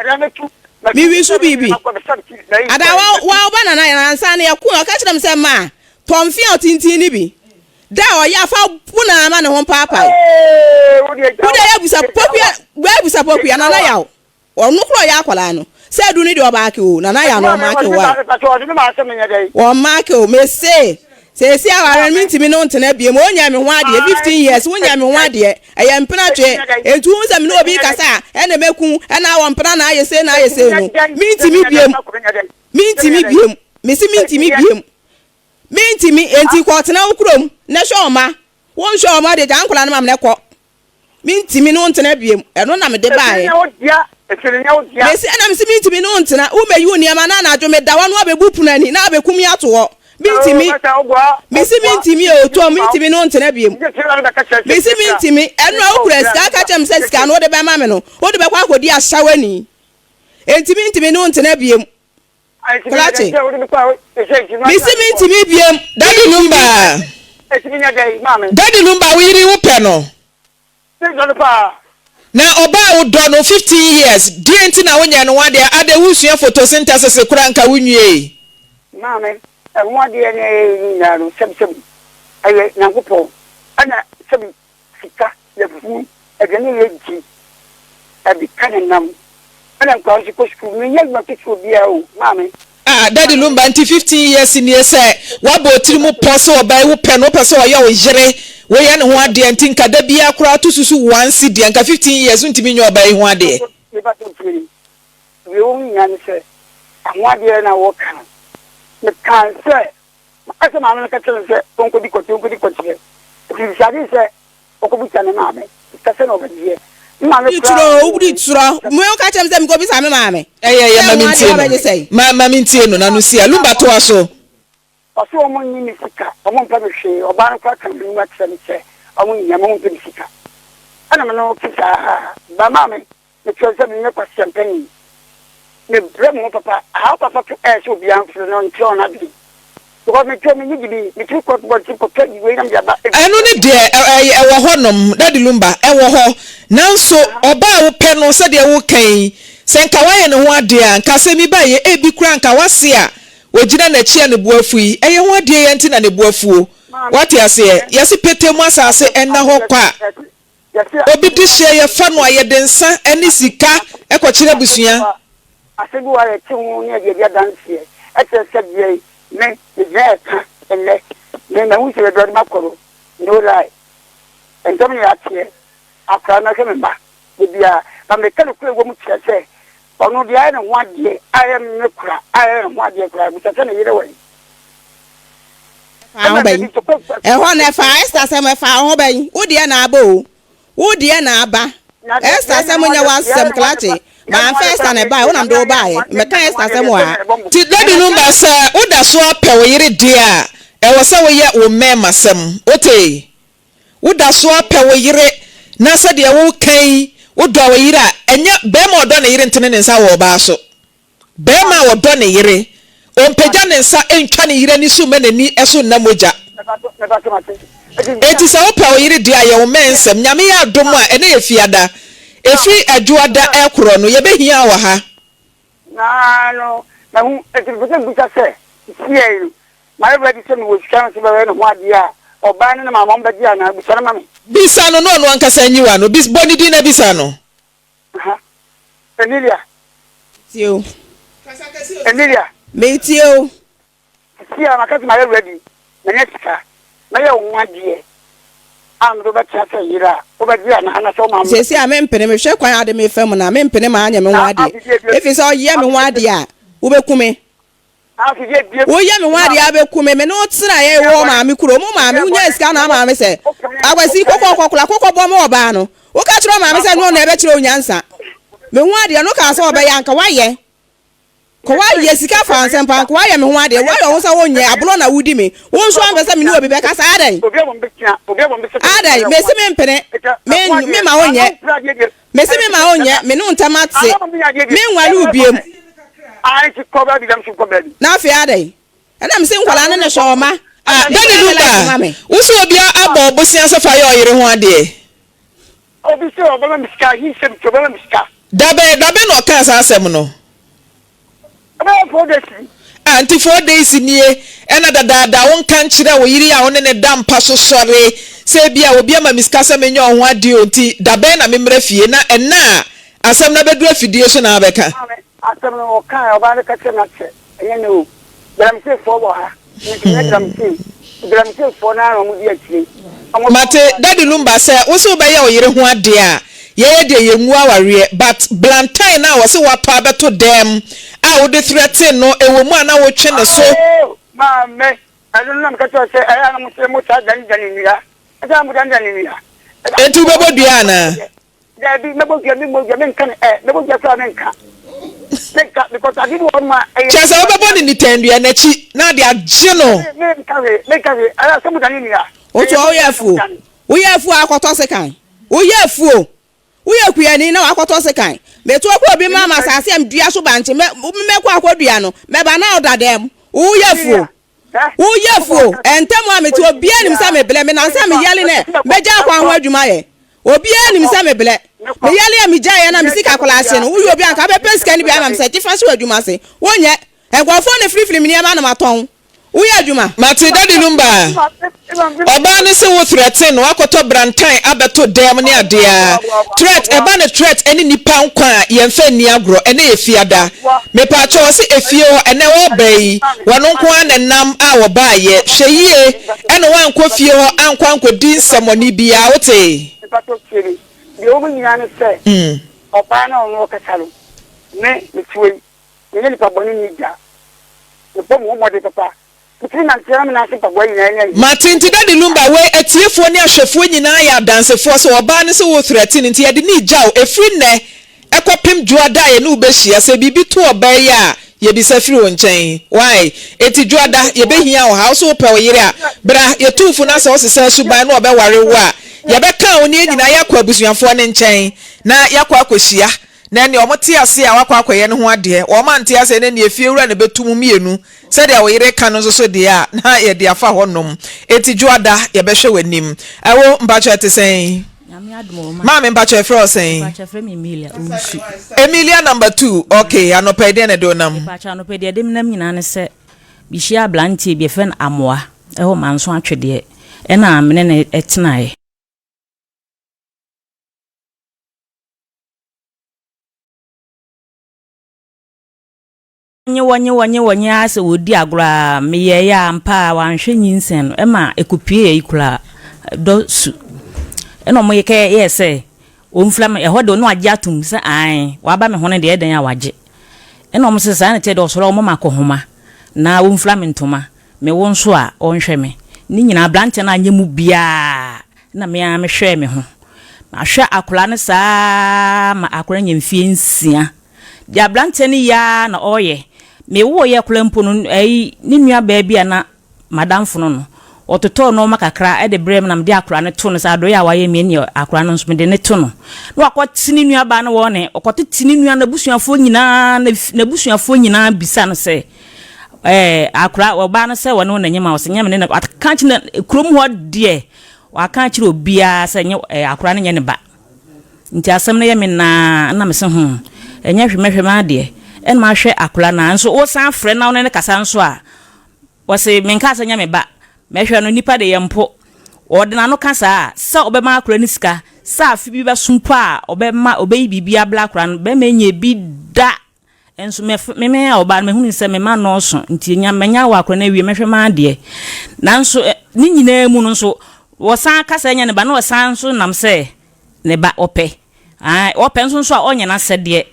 ada wa oba na na ansa na yaku o ka kire se ma tomfi otintin ni bi da o ya fa puna ma ne ho papa wo de ya busa popia na ya onu kro ya akwala no se du ni de oba ke o na ya no ma ke wa ma ke o me se awaren mintimi no ntena biem onya me ho ade 15 years wonya me ho ade eye mpena twe entu hu se me no obi kasa ene meku ena wo mpena na ayese no mintimi biem mesi mintimi enti ko tena ukrom na hwoma won hwoma de jankola na mam ne ko mintimi no ntena biem eno na me de baaye mesi ana mesi mintimi no ntena u meyi oniama na adwo me da wano abebu punani na abekum ya to mintimi o to mintimi no ntena biem mesi mintimi eno awukura sika ka chem se sika no de be ma me no o de be kwa akodi ahawani enti mintimi no ntena biem Kulache mesi mintimi biem Daddy number we yiri wo pe no na oba wo do no 15 years dienti na wonya no wade ade wusua photosynthesis kura nka wunwie mame wade ne na no sem aye nyankopon ana sem sika ya fu edene yeji abi kanenam ana kwa ko school me yeg ma kitu bia o mame Daddy Lumba nti 15 years ni ese wabo tirimu poso obai wo pe no pese oya o yire we ye ne ho ade nti nka da bia kura to susu once di nka 15 years ntimi nyo obai ho ade we o nya ni se ho ade na wo kan me kan se asa ma me ka tele se onko di ko ti ti sadi se okobu tane mame ta se no be Ituro ubudi tsura mo ka chem se mi ko bi same maame mama mintie no na no sia Lumba to aso oso omo nyi ni sika omo mpa be hwe oba no kwa kan bi ma tse ni che omo nya mo mpa sika ana me no kisa ba mame me tse me kwa champagne me bre mo papa how papa to so bi an fro no ntio na bi because me tse me ni bi me tse ko bo ti ko ke bi we na ya ba eno ni de e wo honom Daddy Lumba e wo ho nanso oba wo pe no se de wo kan senka waye ne ho ade a nka se mi baye e bi kura nka wase a wogina na chia ne buafu yi eye ho ade ye nti na ne buafu wati ase yesi petemu asase enna ho kwa obi di hye ye fa no aye densa eni sika e ko kire busua asebu wa ye tiwu ne de dia dance e se die me je ka ele me hu se do ma koro no lie entomi ya tie akra na ke me ba bia na me kan ko wo mu tie se onu dia na ho ade aye me kura aye ho ade kura bi se na yire we ho na fa esta se me fa ho ben wo dia na aba o wo dia na aba esta se mo nya wasem klache ma first na ba wo na do ba ye me kan esta se mo a ti Daddy Lumba se wo da so apɛ wo yire dia e wo se wo ye wo mema sem ote wo da so apɛ wo yire na se de wo kan wo do wo yire enye be ma odo ne yire ntene ne nsa wo ba so be ma wo do ne yire o mpagya ne nsa entwa ne yire ni su me nani eso na moja eti se wo pɛ wo yire dia ye wo mensem nyame ya adom a ene ye fiada efi adwoada ekoro no ye behia wo ha na hu eti buta se sie my ready se me wo scan se be no ho ade a oba ne na mama mba dia na busara mama bisa no no ankasa nyiwa no bis boni di na bisa no Emilia tio Emilia me tio sia makati my ready na netika na ye wo ade am do ba cha se yira o ba dia na na so mama se a me mpene me hwe kwan ade me fam na me mpene ma anya me ho ade efi so ye me ho ade a wo bekume wo ye me ho ade a bekume me no tsira ye wo maame kuro mo maame unya sika na maame se agwasi kokokokula kokobọ mo oba no wo ka kiro maame se no na ebe kiro onyansa me ho ade no ka so oba ya nka waye ko waye sika fa ansem pa ko waye me ho ade waye wo sa wonye ablo na wudi me wo nso am se me ni obi be ka sa adan adan me se me mpene me ma wonye me se me ma wonye me no ntamate me nwale ubiem I to cover the damn cover. Na fi ade. And I'm saying kwala ne so ma. Daddy Lumba. Wo so obi abo bosia se fa ye oyere ho ade. Obi se obama miska he sem to obama miska. Dabe no ka sa asem no. About 4 days. Anti 4 days nie ena dada won kan kire wo yiri a won ne dam pa so sore se bia obi ama miska se menye ho ade onti dabe na memra fie na ena asem na bedu afidie so na abeka. Asem no kan oba ne ka che na che. Enye no. Gram se fo bo ha. Gram se fo na ro mu di akire. Mate Daddy Lumba say wo so be ye oyere ho ade a ye de ye mu aware but blantain na wo se wapa beto dem a wo de threaten no ewo mu ana wo twe ne so Maame I don't know ka to say I am say mo ta dan ni ya ata mo dan ni ya etu bebo dua na da bi mebo gya mi mo gya men kan mebo gya so men ka because I didn't want my chese wo bebo ni tendua na chi na de agye no men ka we I am mo dan ni ya O to wo ye fu akoto sekan wo ye fu wo ye kuyani na akoto sekan me to ko bi mama sase am dua so banche me ko akodua no me ba na odadem wo ye fu entem a me to obi anim sa me ble me na sa me yale ne meja kwa ho adwuma ye obi anim sa me ble me yale a me jaye na me sika kola ase no wo ye obi anka be peska ni bi am se tifa so adwuma se wonye egwofo ne free me ne ma na maton wo ye adwuma Mate Daddy Lumba oba ne se wo threaten no akoto brantan abeto dem ne ade a threat eba ne threat eni nipa nkwa ye mfa ni agro ene efiada me pa cho se efie ho ene wo bai wono nko anenam a wo ba ye hweyie ene wan kɔ fie ho ankwa nkodi nsamoni bia wote pato kiri de o nyina ne se oba na onwo kasalo me tuwe ne ni pa boni ni ja e po mo mo de papa Martin Daddy Lumba we etiefo ne ahwefo nyina ya dansefo so oba ne se wo threaten nti ye de ni jaw efri ne ekopem juada ye ne ubehia se bibi to oba ya ye bi safiri won chen why eti juada ye behia wo house wo pe wo yire a bra ye tufu na se wo sesa suban na oba ware wo a ye be kan oni nyina yakwa abusuafo ne nchen na yakwa akohia na ne omote ase a wakwa akwaye ne ho ade o ma nte ase ne efie wura ne betum mienu se de wo yire kan no so de a na ye de afa honom eti juada ye be hwe wanim awo mbacho etesen Maame mbacho efre osen mbacho efre Emilia unsu Emilia number 2 okay anopede ne do nam mbacho anopede dem nam nyina ne se bihia blantie bi fen amoa eho manso atwede e na amene ne etenae Wanye ase wodi agora meye ya mpa wanhwe nyinsen ema ekupie ikura do su eno mo yeke yese omflam ehodo no agye atum se an waba me hone de eden ya wagye eno mo se sa na te do soro mo makohoma na omflam ntoma me wonso a onhwe me ni nyina blante na anyemu bia na me a me hwe me ho ma hwe akura ne sa ma akura nyemfie nsia dia blante ni ya na oye me wo ye klempo no ni nua ba bia na madam fono no ototo no makakra e de brem na me de akura ne to no sa do ya waye me ni akura no so me de ne to no no akwati ni nua ba na wo ne okoteti ni nua na busuafo nyina na busuafo nyina bisa no se akura oba no se wo no na nyema wo se nyema ne na akanchi na krom ho de wa kanchi obia se nye akura ne nye ne ba nti asem ne ye me na me se enye hwemehwe ma de en ma hwe akura na nso wo san frɛ na wo ne kasa nso a wo se menka asa nya me ba mehwe no nipa de yempo odena no kasa sa obema akura ni sika sa afi bi besumpo a obema obeyi bibia bla akura no be menye bi da enso me a oba me hunu se me ma no so nti nya menya wa akura na wie mehwe ma de na nso ni nyina mu no nso wo san kasa nya ne ba na wo san nso nam se ne ba ope ope nso a onye na se de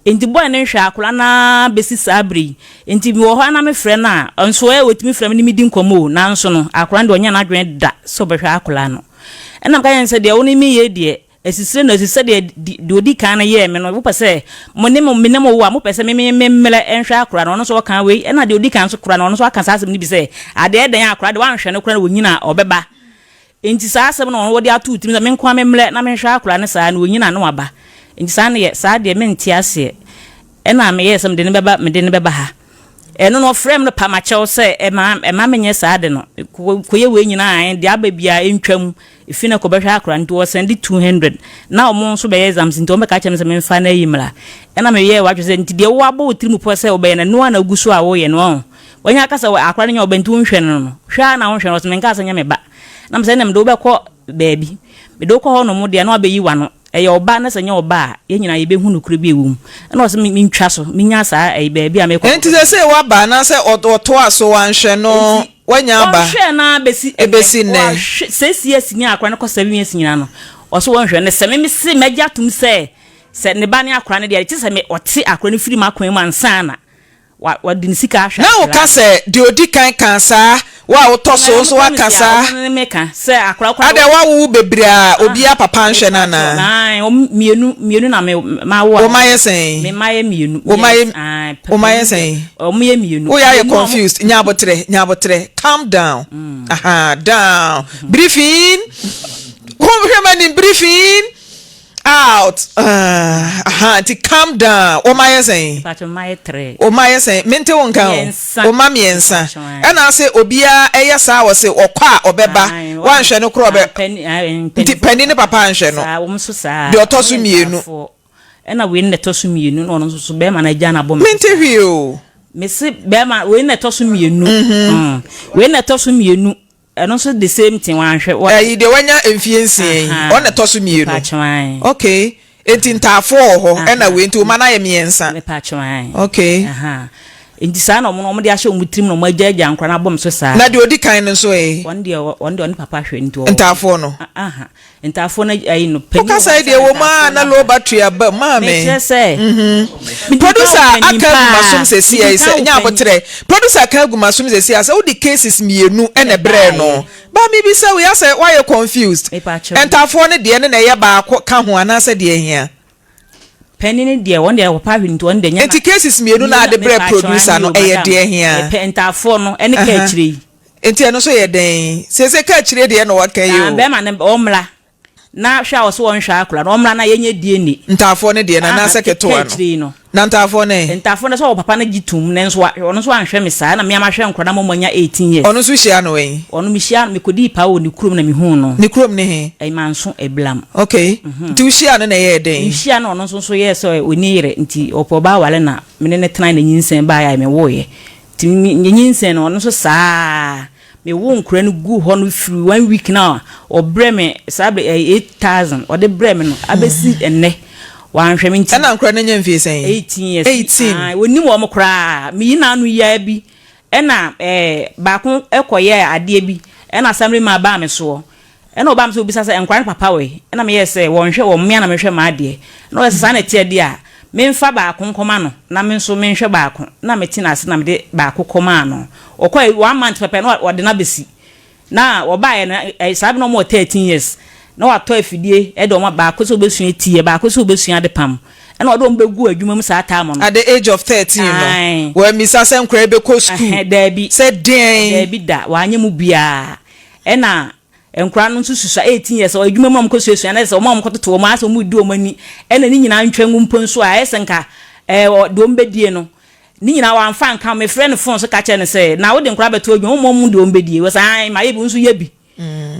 enti boy ne hwa akura na besi sabri enti mi wo ho na me frɛ na nso e wetimi frɛ me ni di nkomo na nso no akura de onya na adwen da so be hwa akura no enam ka yen se de woni mi ye de esisire no esise de odi kan na ye me no wo pese mo ne mo wo a mo pese me mele enhwa akura no so kan we ena de odi kan so kura no so aka sa asem ni bi se ade eden akura de wan hwe no kura no wonyina obeba enti sa asem no wo de atu utimi me nkwa me mele na me hwa akura ne sa na wonyina no waba nti sa ne ye sa de menti ase ɛna me yɛ sɛ me de ne bɛba ha ɛno no frame no pa ma kyɛw sɛ ɛma menye saa de no koye we nyina de aba bia entwam efi na kɔbɛhwɛ akora nti wɔ send 200 na ɔmo nso bɛyɛ exams nti ɔmo ka kyɛm sɛ memfa na yimla ɛna me yɛ wadwo sɛ nti de wo aba wo tirimu pɔ sɛ ɔbɛyɛ na no ana guso a wo yɛ no wɔnya aka sɛ akora nya ɔbɛnti wo nhwɛ no hwɛ na wo nhwɛ no so menka sɛ nya me ba na me sɛ na me do bɛkɔ baabi me do kɔ hɔ no mo de na ɔbɛyi wa no ɛyɛ ɔba na sɛ nya ɔba a yɛ nyina yɛbɛhu no kure bi ewum ɛna ɔsɛ mentwa so menya saa ɛyɛ baabi a mekɔ enti sɛ waba na sɛ ɔto aso wanhwɛ no wanya aba ɔhwɛ na besi ne sɛsi asinya akora ne kɔ 7 years nyina no ɔso wɔnhwɛ ne sɛ me se magya tum sɛ ne ba ne akora ne de kyɛ sɛ me ɔte akora ne firi ma kwan mu ansa na wa din sika ahwɛ na wo ka sɛ de odi kan kan saa wa wotɔ so wa kasa ne meka sɛ akora ade wa wo bebre a obi a papa nhwɛ na na mienu na me ma wo wo mayɛ sɛn me mayɛ mienu wo mayɛ sɛn o me mienu wo ya confused nyabotre calm down down briefing come here man briefing out to calm down o mayɛ sɛn pato mayɛ 3 o mayɛ sɛn mente wo nka o ma miensa ɛna se obia ɛyɛ saa wɔ se ɔkɔ a ɔbɛba wanhwɛ no kro ɔbɛ nti pani ne papa anhwɛ no saa wo mso saa de ɔtɔ so mienu ɛna we ne tɔ so mienu no ɔno so bɛma na gya na bɔ mente hwi o me se bɛma we ne tɔ so mienu we ne tɔ so mienu ɛno so the same thing wanhwɛ ɛyi de wanya mfie nsie ɔna tɔ so mienu okay enti ntafo hɔ ɛna we nti o ma na yɛ miensa okay enti saa na ɔmo de ahyɛ ɔmo tirim na ɔmo agya nkora na bɔm so saa na de odi kan no so wɔn papa hwɛ nti ntafo no ntafo na ayi no penny o ka de wo ma na low battery aba ma me producer aka gumasum sesi ai sɛ nya abotre producer aka gumasum sesi ai sɛ wo di cases mienu ɛna brɛ no ba mi bi sɛ we asɛ why you confused ntafo ne de ne na yɛ ba ka ho ana sɛ de ahia penny ne de wɔn de papa hwɛ nti wɔn de nya enti cases mienu na de brɛ producer no ɛyɛ de ahia ntafo no ɛne ka akyire enti ɛno so yɛ den sɛ ka akyire de no waka yi o bɛma ne ɔmla na hwa wo so won hwa akura na omra na yenye die ni ntafo ne de na na seketo no na ntafo ne so papa na gitum ne nso ono so anhwe me saa na me ama hwe nkora na momonya 18 years ono so hia no wen ono mi hia me kodi pa wo ni kurom na me hu no ni kurom ne he ai manso eblam okay nti wo hia no na ye den hia no ono so ye so oni yire nti opo ba wale na me ne tena na nyinsen ba ya me wo ye nti nyinsen no ono so saa me wo nkura no gu ho no free 1 week now obre me sabe 8000 ode bre me no abesi enne wanhwe me nti na nkura no nya mfie sen 18 years 18 woni mo mo kura me yina no ya bi ena ba ko ekoye ade bi ena samre ma ba me so ena oba me so obisa se nkura papa we ena me yese wonhwe wo mmea na me hwe ma ade na o sesa na tie ade a memfa ba konkoma no na me nso menhwe ba ko na metina ase na me de ba kokoma no okoi 1 month pepe na ode na besi na oba ye na sabe no mo 13 years na wato afidie e do mo ba ko so besu etie ba ko so besu ade pam na ode mo begu adwuma mu saa ta mo no at the age of 13 no we misa se nkra be ko school da bi se den da bi da wanye mu bia e na enkura no susu 18 years o adwuma mu ko susu na se o mo ko toto o ma so mu di o mani e na ni nyina ntwangu mponso a esenka do mbedie no ni nyina wa mfa nka me friend phone so ka che ne se na wo de nkura beto adwuma mo do mbedie we say ma ye bi nso ye bi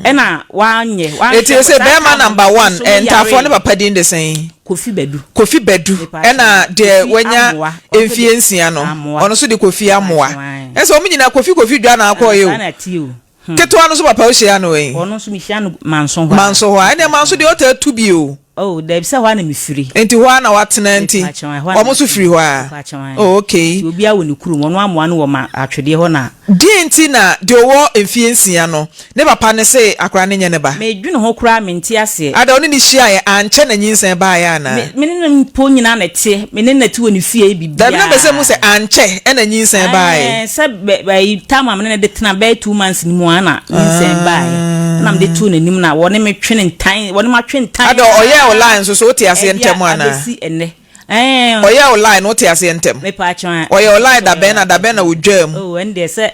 e na wanye it is a be man number 1 entafo ne papa din de sen Kofi bedu e na de wanya emfie nsia no ono so de kofi amoa e so mo nyina kofi dwa na akọ ye o keto anu so papa o hia no wen ono so mi hia no manso ho ene manso de o ta tu bi o oh da bisa ho na mi firi enti ho na watena enti o mo so firi ho a oh okay obi a woni kuru mo no amoa no wo ma atwede ho na di enti na de wo emfie nsia no ne papa ne se akra ne nye ne ba me dwene ho kura me nti ase ada oni ni hia ye anche na nyinsen ba ya na me ne mpo nyina na te me ne na ti woni fie bibia da na be se mu se anche na nyinsen ba ye se be tama me ne de tena be 2 months ni mu ana nyinsen ba ye na me de tu na nim na wo ne me twene ntan wo ne ma twene ntan ada oye online so ti ase ntem ana abesi enne oye online no ti ase ntem me pa atwan oye online da ben na wodwam oh ende se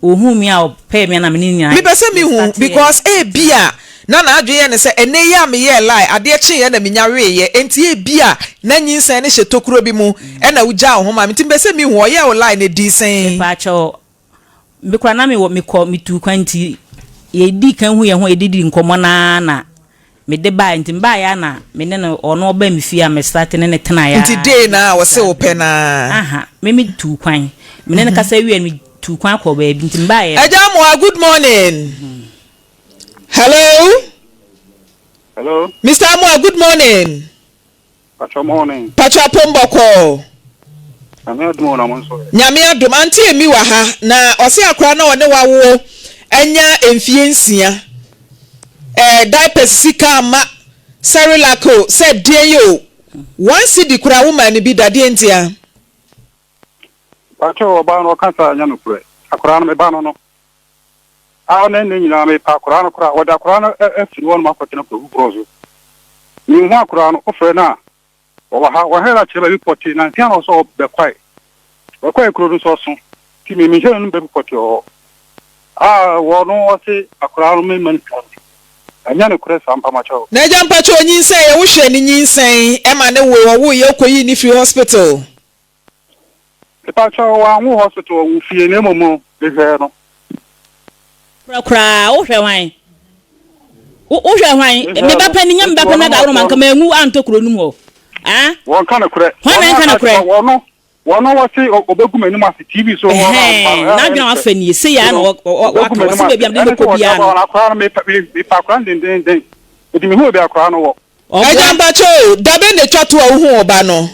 ohun mi a o pay me na me ni nyina me be se me hu because bia na adweye ne se ene ya me ye lie ade chi ye na menya weye enti e bia na nyinsan ne hye tokuro bi mu e na wugya wo ma meti mbese mi ho ye wo lie ne di sen pa cho me kwa na me wo me ko mitu kwanti ye di kan hu ye ho edidi nkomo na me de ba nti ba ya na me ne no ono oba me fia me start ne tena ya nti day na wo se wo pe na aha me tu kwan me ne kasa wi me tu kwan ko ba bi nti ba ya Ajamu, good morning. Hello? Hello? Mr. Amwa, good morning. Good morning. Pacha Pomboko. Nyame adom anti emi wa ha na ose akra na one wawo enya emfie nsia diapers sika ma Sarilako said dear you one city kura woman bi dade ntia Pacha oba no kasa nya no kure akra no me ba no a na ne nyina me pa akra no kura oda akra no afiri won makote no ko brozo ni ho akra no ofre na wa hela cheba report na ntia no so be kwai kuro so so ti me je no be report o wo no o se akra no me man kan anya no kure sampa macho na jampa cho nyinsen ye wo hwe ni nyinsen e ma ne wo ye koyi ni free hospital Pacha wa wo hospital wo fie ne momo be hwe no kra wo hwe wan wo hwe wan me ba pa ni nyam ba pa na da ro man kama engu antokuro num ho won kana kure wono wasi obegu menum asi TV so na dwan afa ni se ya na wa ka so be am de ko bia no na kwa me pa kwa den edi me hu be akwa no wo ejamba cho dabe ne twatu a hu oba no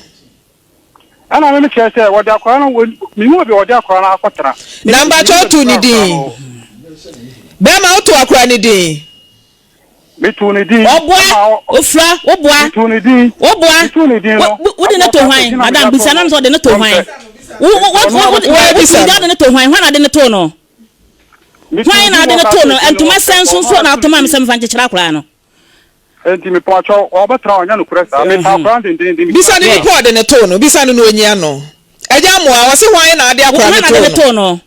ana me che se wo de akwa no me hu be wo de akwa na akotra namba cho tu ni din be ma otu akwa ni din me tu ni din oboa ofra oboa tu ni din oboa tu ni din no wo de na to hwan madam bisa na so de na to hwan wo de na to hwan na de na to no hwan na de na to no entuma senso so na to ma me sem fan chechira akra no enti me pacho obetra onya no kuresa me pa kwa den bisa ni report de na to no bisa ni no onyi ano eja mo a wo se hwan na de akra na to no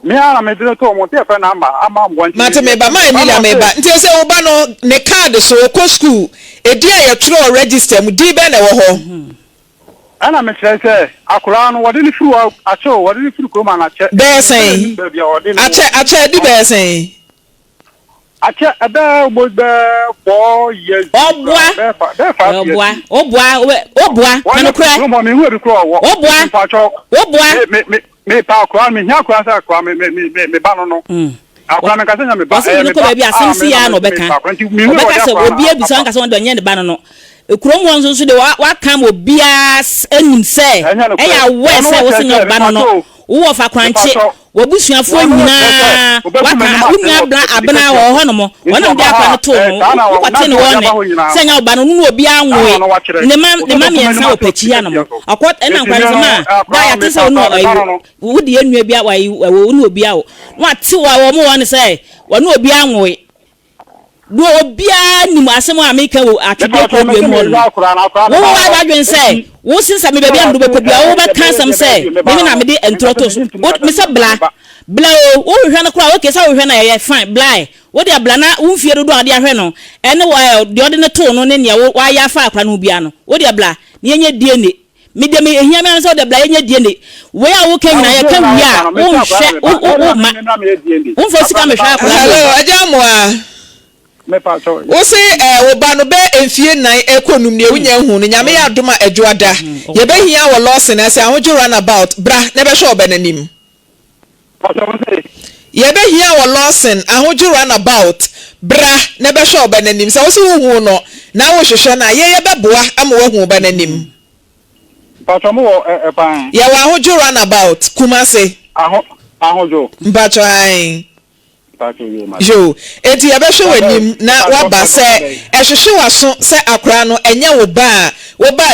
me ara me de to mo te fa na ama mwanti mate me ba ma Emilia me ba nti se wo ba no ne card so ko school edi a ye tro register mu di be na wo ho ana me se akura no wode ni furu ache wode ni furu ko ma na che be sen ache di be sen ache ebe mo be 4 years obua kana kura no mo me hu bi kura wo obua me pa akura me nya akura sa akura me ba no akura me ka se nya me ba me ko ba bi asensi ya no beka obeka se obi abisa nka se won de nya de ba no kurom won so de wa kam obia anim se eya we se wo se nya ba no wo fa Korankye wobusuafo nyina waka unya bla abena wo ho no mo wona de akwa no to no kwate ne wone senya oba no nu obi anwe ne ma me ensa opachi ya no mo akwa na nkwanze ma da ya tese no wudi enua bi awayi wo nu obi awo no ate wo mo wone se wona obi anwe do obia nim asem America wo atwede problem mo wo wa dwen se wo sinsa me bebia ndo be bia wo be kan sam se me na me de entroto me se bla wo hwe na kura wo ke sa wo hwe na ye fine bla wo de bla na wo mfie dodo ade ahwe no ene wo de ode ne to no ne ne wa ya fa akra no bia no wo de bla ne yenye die ne me de me ehia me so de bla yenye die ne we a wo kan na ye kan wi a wo hwe wo ma wo fo sika me hwa akra hello ajamoa me pa so wo se wo ba no be emfie nan ekonum ne wunya hu no nyame ya adoma adwoada ye be hia wo Lawson ase ahoju runabout bra ne be hwe obenanim ye be hia wo Lawson ahoju runabout bra ne be hwe obenanim se wo se hu no na wo hwehwe na ye be boa ama wo hu obenanim pa so mo pan ye wo ahoju runabout Kumase ahojo mbacho ai yo enti ya be hwe wanim na waba se ehwehwe waso se akra no enye wo ba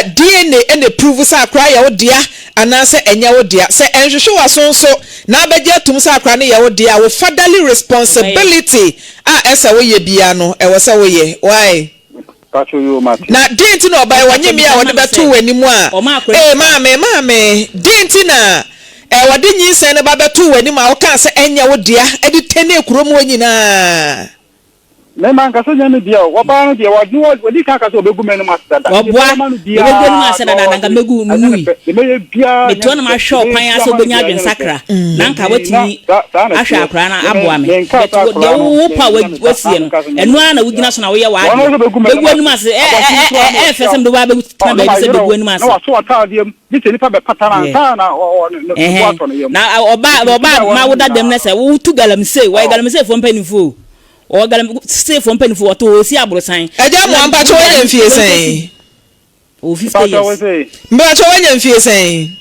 DNA ene prove se akra ya wo dia anase enye wo dia se ehwehwe waso so na abeje atum se akra no ya wo dia wo fatherly responsibility esa wo ye bia no e wo se wo ye why na dinti no obai wanyemi a wo de beto wanim a mame dinti na wade nyinsen ne ba beto wani ma wo kan se enya wo dia edi tene kurom wanyina me man ka so nya me dia wo ba no dia wo di ka so be gu me no master da wo boa be gu no master da nanga megu mui me bia me to na ma show kwan aso bonya adwen sakra nanka watini ahwa akra na aboa me de wo pa wasie no enu ana wugina so na wo ye wa ade be gu no master Afisem do ba be na be se be gu no master na so atadiem bi se nipa be patana ta na na oba ma woda dem na se wo tu galamse wo galamse fo mpanifo o galamse fo mpanifo wo to si abrosan eja mo ampa cho wanya mfie sen o 50 years mba cho wanya mfie sen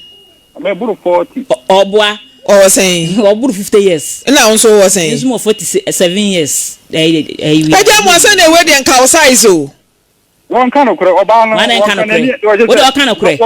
me buru 40 oboa o sen o buru 50 years na onso wo sen nso mo 47 years eja mo sen na we de nka o size o won kan okure oba no won kan okure wo de kan okure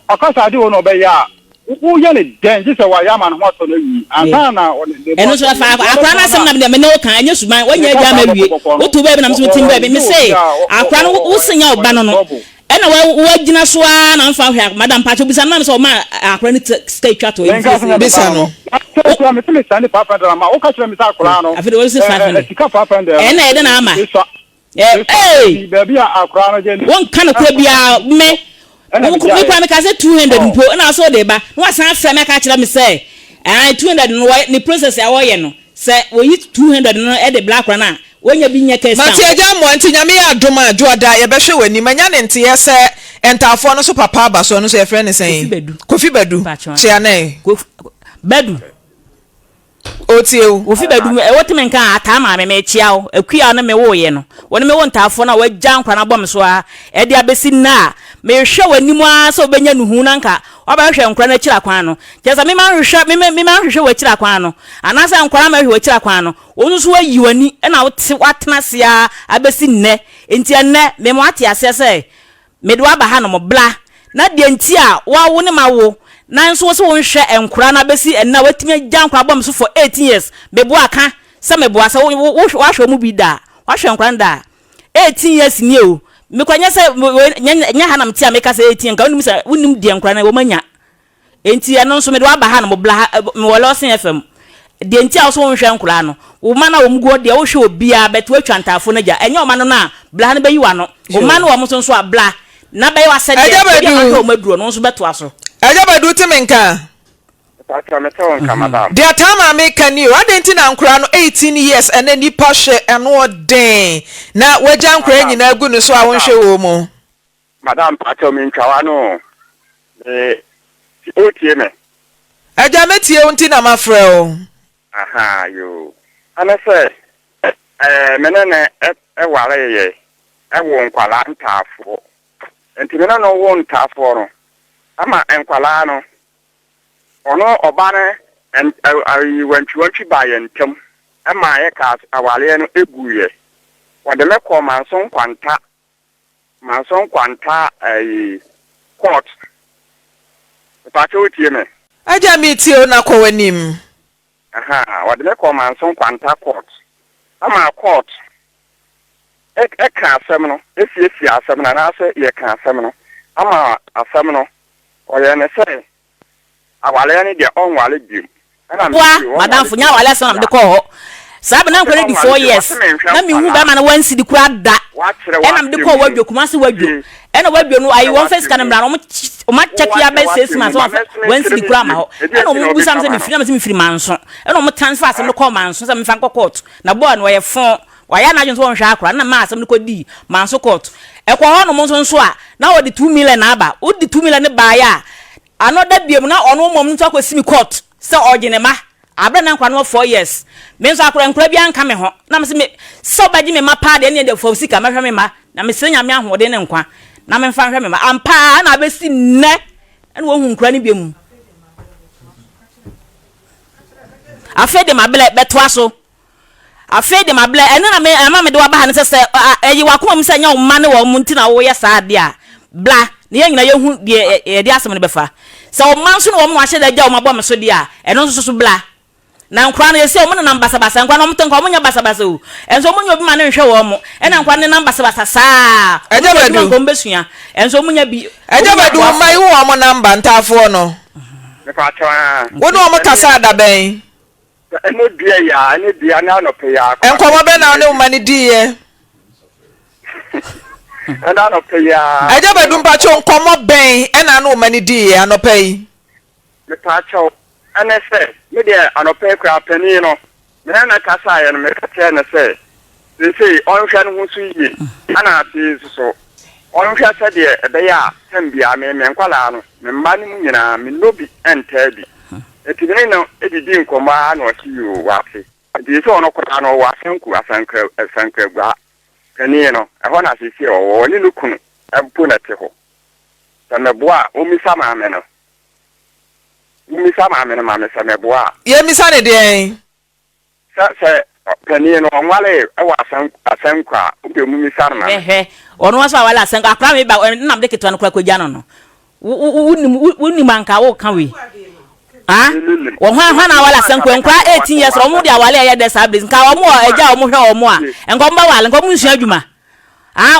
akasa de wo no be ya wo ye ne den ji se wa ya man ho to no wi anta na eno so fa akra na sem na me no kan anya suman wanya bia ma wie wo to be na me tim be me say akra no wo senya oba no no ena wo gina so a na mfa hwa madam pacho bisa na me so ma akra ni stay twa to bisa no me tele sane papa da ma o ka chere me sa akra no afi de wo se 500 sika papa da ena ede na ama baby akra no je won kan okura bia me me kwa me ka say 200 mpo na so de ba no asan afra me ka kire me say 200 no ni process ya wo ye no say wo yi 200 no e de black na wonya bi nya kesa mati eja mo anti nyame ya adoma joda ye be hwe wani manya ne nte ye se entafo no so papa ba so no so ye frɛ ne sen kofi bedu chia ne bedu otieu ofi bedu e wotime nka ata ma me chia o akua no me wo ye no woni me wo ntafo na wagya nkwa na bom so a e de abesi na me hwe wani mu a so benya nuhu na nka oba hwe nkwa na kira kwan no jesa me man hwe wa kira kwan no anasa nkwa na ma hwe wa kira kwan no onu so wayi wani e na watena se a abesi nne enti enne me mo ate ase se me do aba ha no mo bla na de enti a wa wo ne ma wo na nso so won hwe enkura na besi enna watimi agya nkura bom so for 18 years bebo aka se mebo asa wo hwe mu bi da wa hwe nkura da 18 years ni o me kwanya se nya hanam tia me ka se 18 nka wonim de nkura na wo manya enti eno nso me do aba ha no mo bla me wo Lawson FM de enti a so won hwe nkura no wo ma na wo mgo de wo hwe obi a beto atwantafo na ja enya o ma no na bla na bayi wa no wo ma na wo mo so a bla na bayi wa se de o maduro no nso beto aso Ajaba do timenka. Patra me tell on madam. Dia tama me kani o adenti na nkura no 18 years ene nipa hwe eno den na wagya nkura nyina agu no so a wonhwe wo mu. Madam patra me ntwawa no. Otie me. Aja metie unti na mafrɛ o. Aha yo. Ana say menene ware ye. Wo nkwala ntafo. Enti me no wo ntafo no. Ama enkwala no ono obane wantwi ba ye ntem ama ye ka awale no eguye wode mekọ manson kwanta court pa cho tie me Aja metie na kwa wanim. aha wode mekọ manson kwanta court ama court ka asem no efiefi asem na na se ye ka asem no ama asem no oye ne say awale ni de onwale bim wa madam funya wale so na de ko sabe na nkore di 4 years na mi hu ba ma na wansi di kura da e na de ko wadwo kuma se wadwo e na wadwo no ayi won face kan mra no o ma check ya be 6 months wansi di kura ma ho e na o mu busam se mi firi manso e na o mu transfer se no ko manso se mi fa court na bo na wo ye fon waya na dwon so hwa akora na ma asem no ko di manso court e ko ho no mo so a na wo di 2 million na aba wo di 2 million ne ba ya anoda biem na ono mom nto akwasi mi court se oginema abra na nkwa no 4 years me nso akora nkura bia nka me ho na me se me so baji me ma pa de ne de for sika mahwe me ma na me se nya me ahode ne nkwa na me mfa hwe me ma ampa na abesi nne ene wo hu nkura ne biem afede ma ble beto aso afede ma ble ene na me ama me de wa ba ha ne se eyi wakoma mu se nya wo ma ne wo mu ntina wo ye sa ade a bla ne ye nyina ye hu de asem ne befa se o man so no mo ahye da gya o mabɔ me so dia eno so so bla na nkwa no ye se o mo na basa basa nkwa no mo tenko mo nya basa basa o enso mo nya obi ma ne hwɛ wo mo ena nkwa ne namba basa basa saa Ajabadu ko mbesua enso mo nya bi Ajabadu mai wo mo namba ntafo no me pa cha wo no mo kasa da ben eno dua ya ene dua na no pe ya enkomo be na ne mani die na no pe ya aja badum pa cho enkomo ben ena no mani die anopai me pa cho ene se me de anopai kwa pani no me na kasa ya no me ka che na se se on hwa no so yi ana ati so on hwa se de be ya tambia me nkwala no me mba ni nyina me nobi entabi etibine no edidi nkoma na okiyo wafe adi so ono kwara no wasenku asanka gba kani no eho na sisi o ni lukunu empo na te ho sameboa omisa maame no maame sameboa ye misa ne de se kani no onwale e wa asanku a obi omisa na ono waso wala asanku akra me ba nam de ketwa no kra kogya no wuni manka wo kan we wo hwan na wala sanko enkwa 18 years omo dia wale ya desa blaze nka omo eja omo hwe omo a enko mba wale enko mu nsua adwuma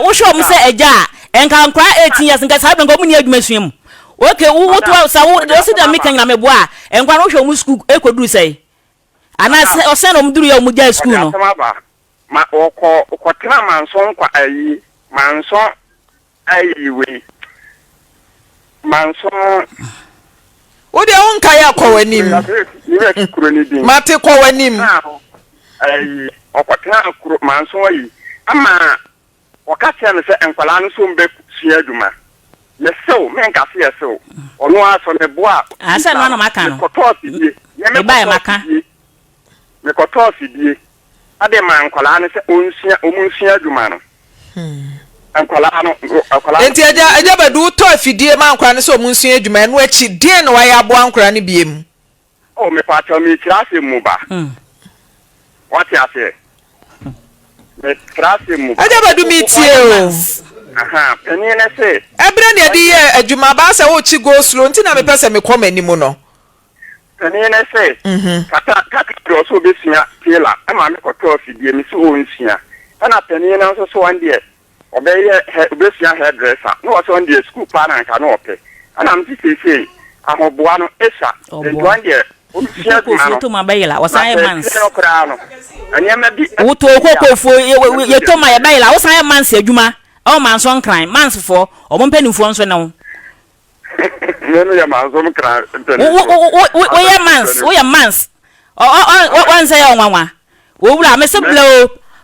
wo hwe omo se eja enka nkwa 18 years nka sabe enko mu ni adwuma suam okay wo to sa wo si da meka nyina mebo a enko no hwe omo school ekoduru sei ana se o se no mduru ya omo ja school no ma okọ tena manson kwa ayi we manson wo de won kai akwanim mate kwanim ai okotena akuro manso yi ama wakatia ne se enkwala no so mbe sua adwuma yeso menka se yeso ono aso ne boa asa no na maka no kotosi die me ba maka me kotosi die ade man enkwala no se omunsia adwuma no akwala enti aja badu to afidie ma ankwa ne so munsun adwuma no achi die no wa ya abo ankra ne biem o me pa cho mi trase mu ba wati ase me trase mu aja badu mi tie o aha peni ne se ebre ne di ye adwuma ba se wo chi go slow nti na me pese me koma nimu no peni ne se kata do so be sia tela ama me ko to afidie mi so o nsia ana peni ne so so wan die obesia hairdresser no was on the school plan and can open and I'm say ahoboa no esa one year obesia to ma bayila wasan mans anya ma bi wuto kokofo ye to ma bayila wasan mans adwuma o mans on crime mans for o mo mpanimfo nso ne wo no ya mans on crime wo ya mans o wan say onwanwa wo wura me se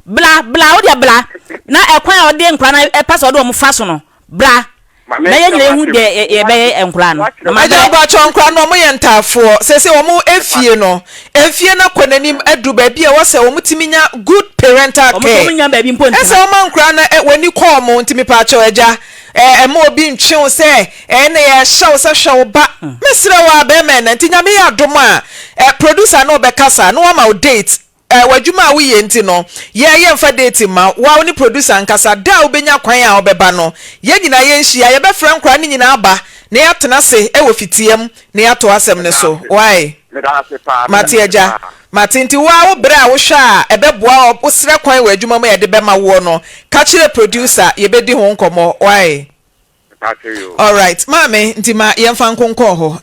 bla o dia bla na ekwan o de nkra na pass o do mo fa so no bla na ye nyere hu de ye be enkra no ma ja ba cho nkra no mo ye ntafo se wo mo efie na konanim adu ba bia wo se wo mutiminya good parental care mo nya ba bi mpo ese wo ma nkra na wani call mo ntimi pa cho eja mo obi ntwe se na ye hyew se hwew ba mesre wa ba me na ntinya me ya dom a producer no be kasa no ma date wadwuma wo ye nti no ye mfa date ma wa oni producer nkasa da obenya kwan a obeba no ye nyina ye nhia ye be fra nkra ni nyina aba na ya tena se wo fitiem na ya to asem ne so why matieja matinti wa wo bra wo hwa a ebeboa wo sre kwan wadwuma ma ye de be ma wo no ka kire producer ye be di ho nkomo why all right mame ntima yemfa nkonko ho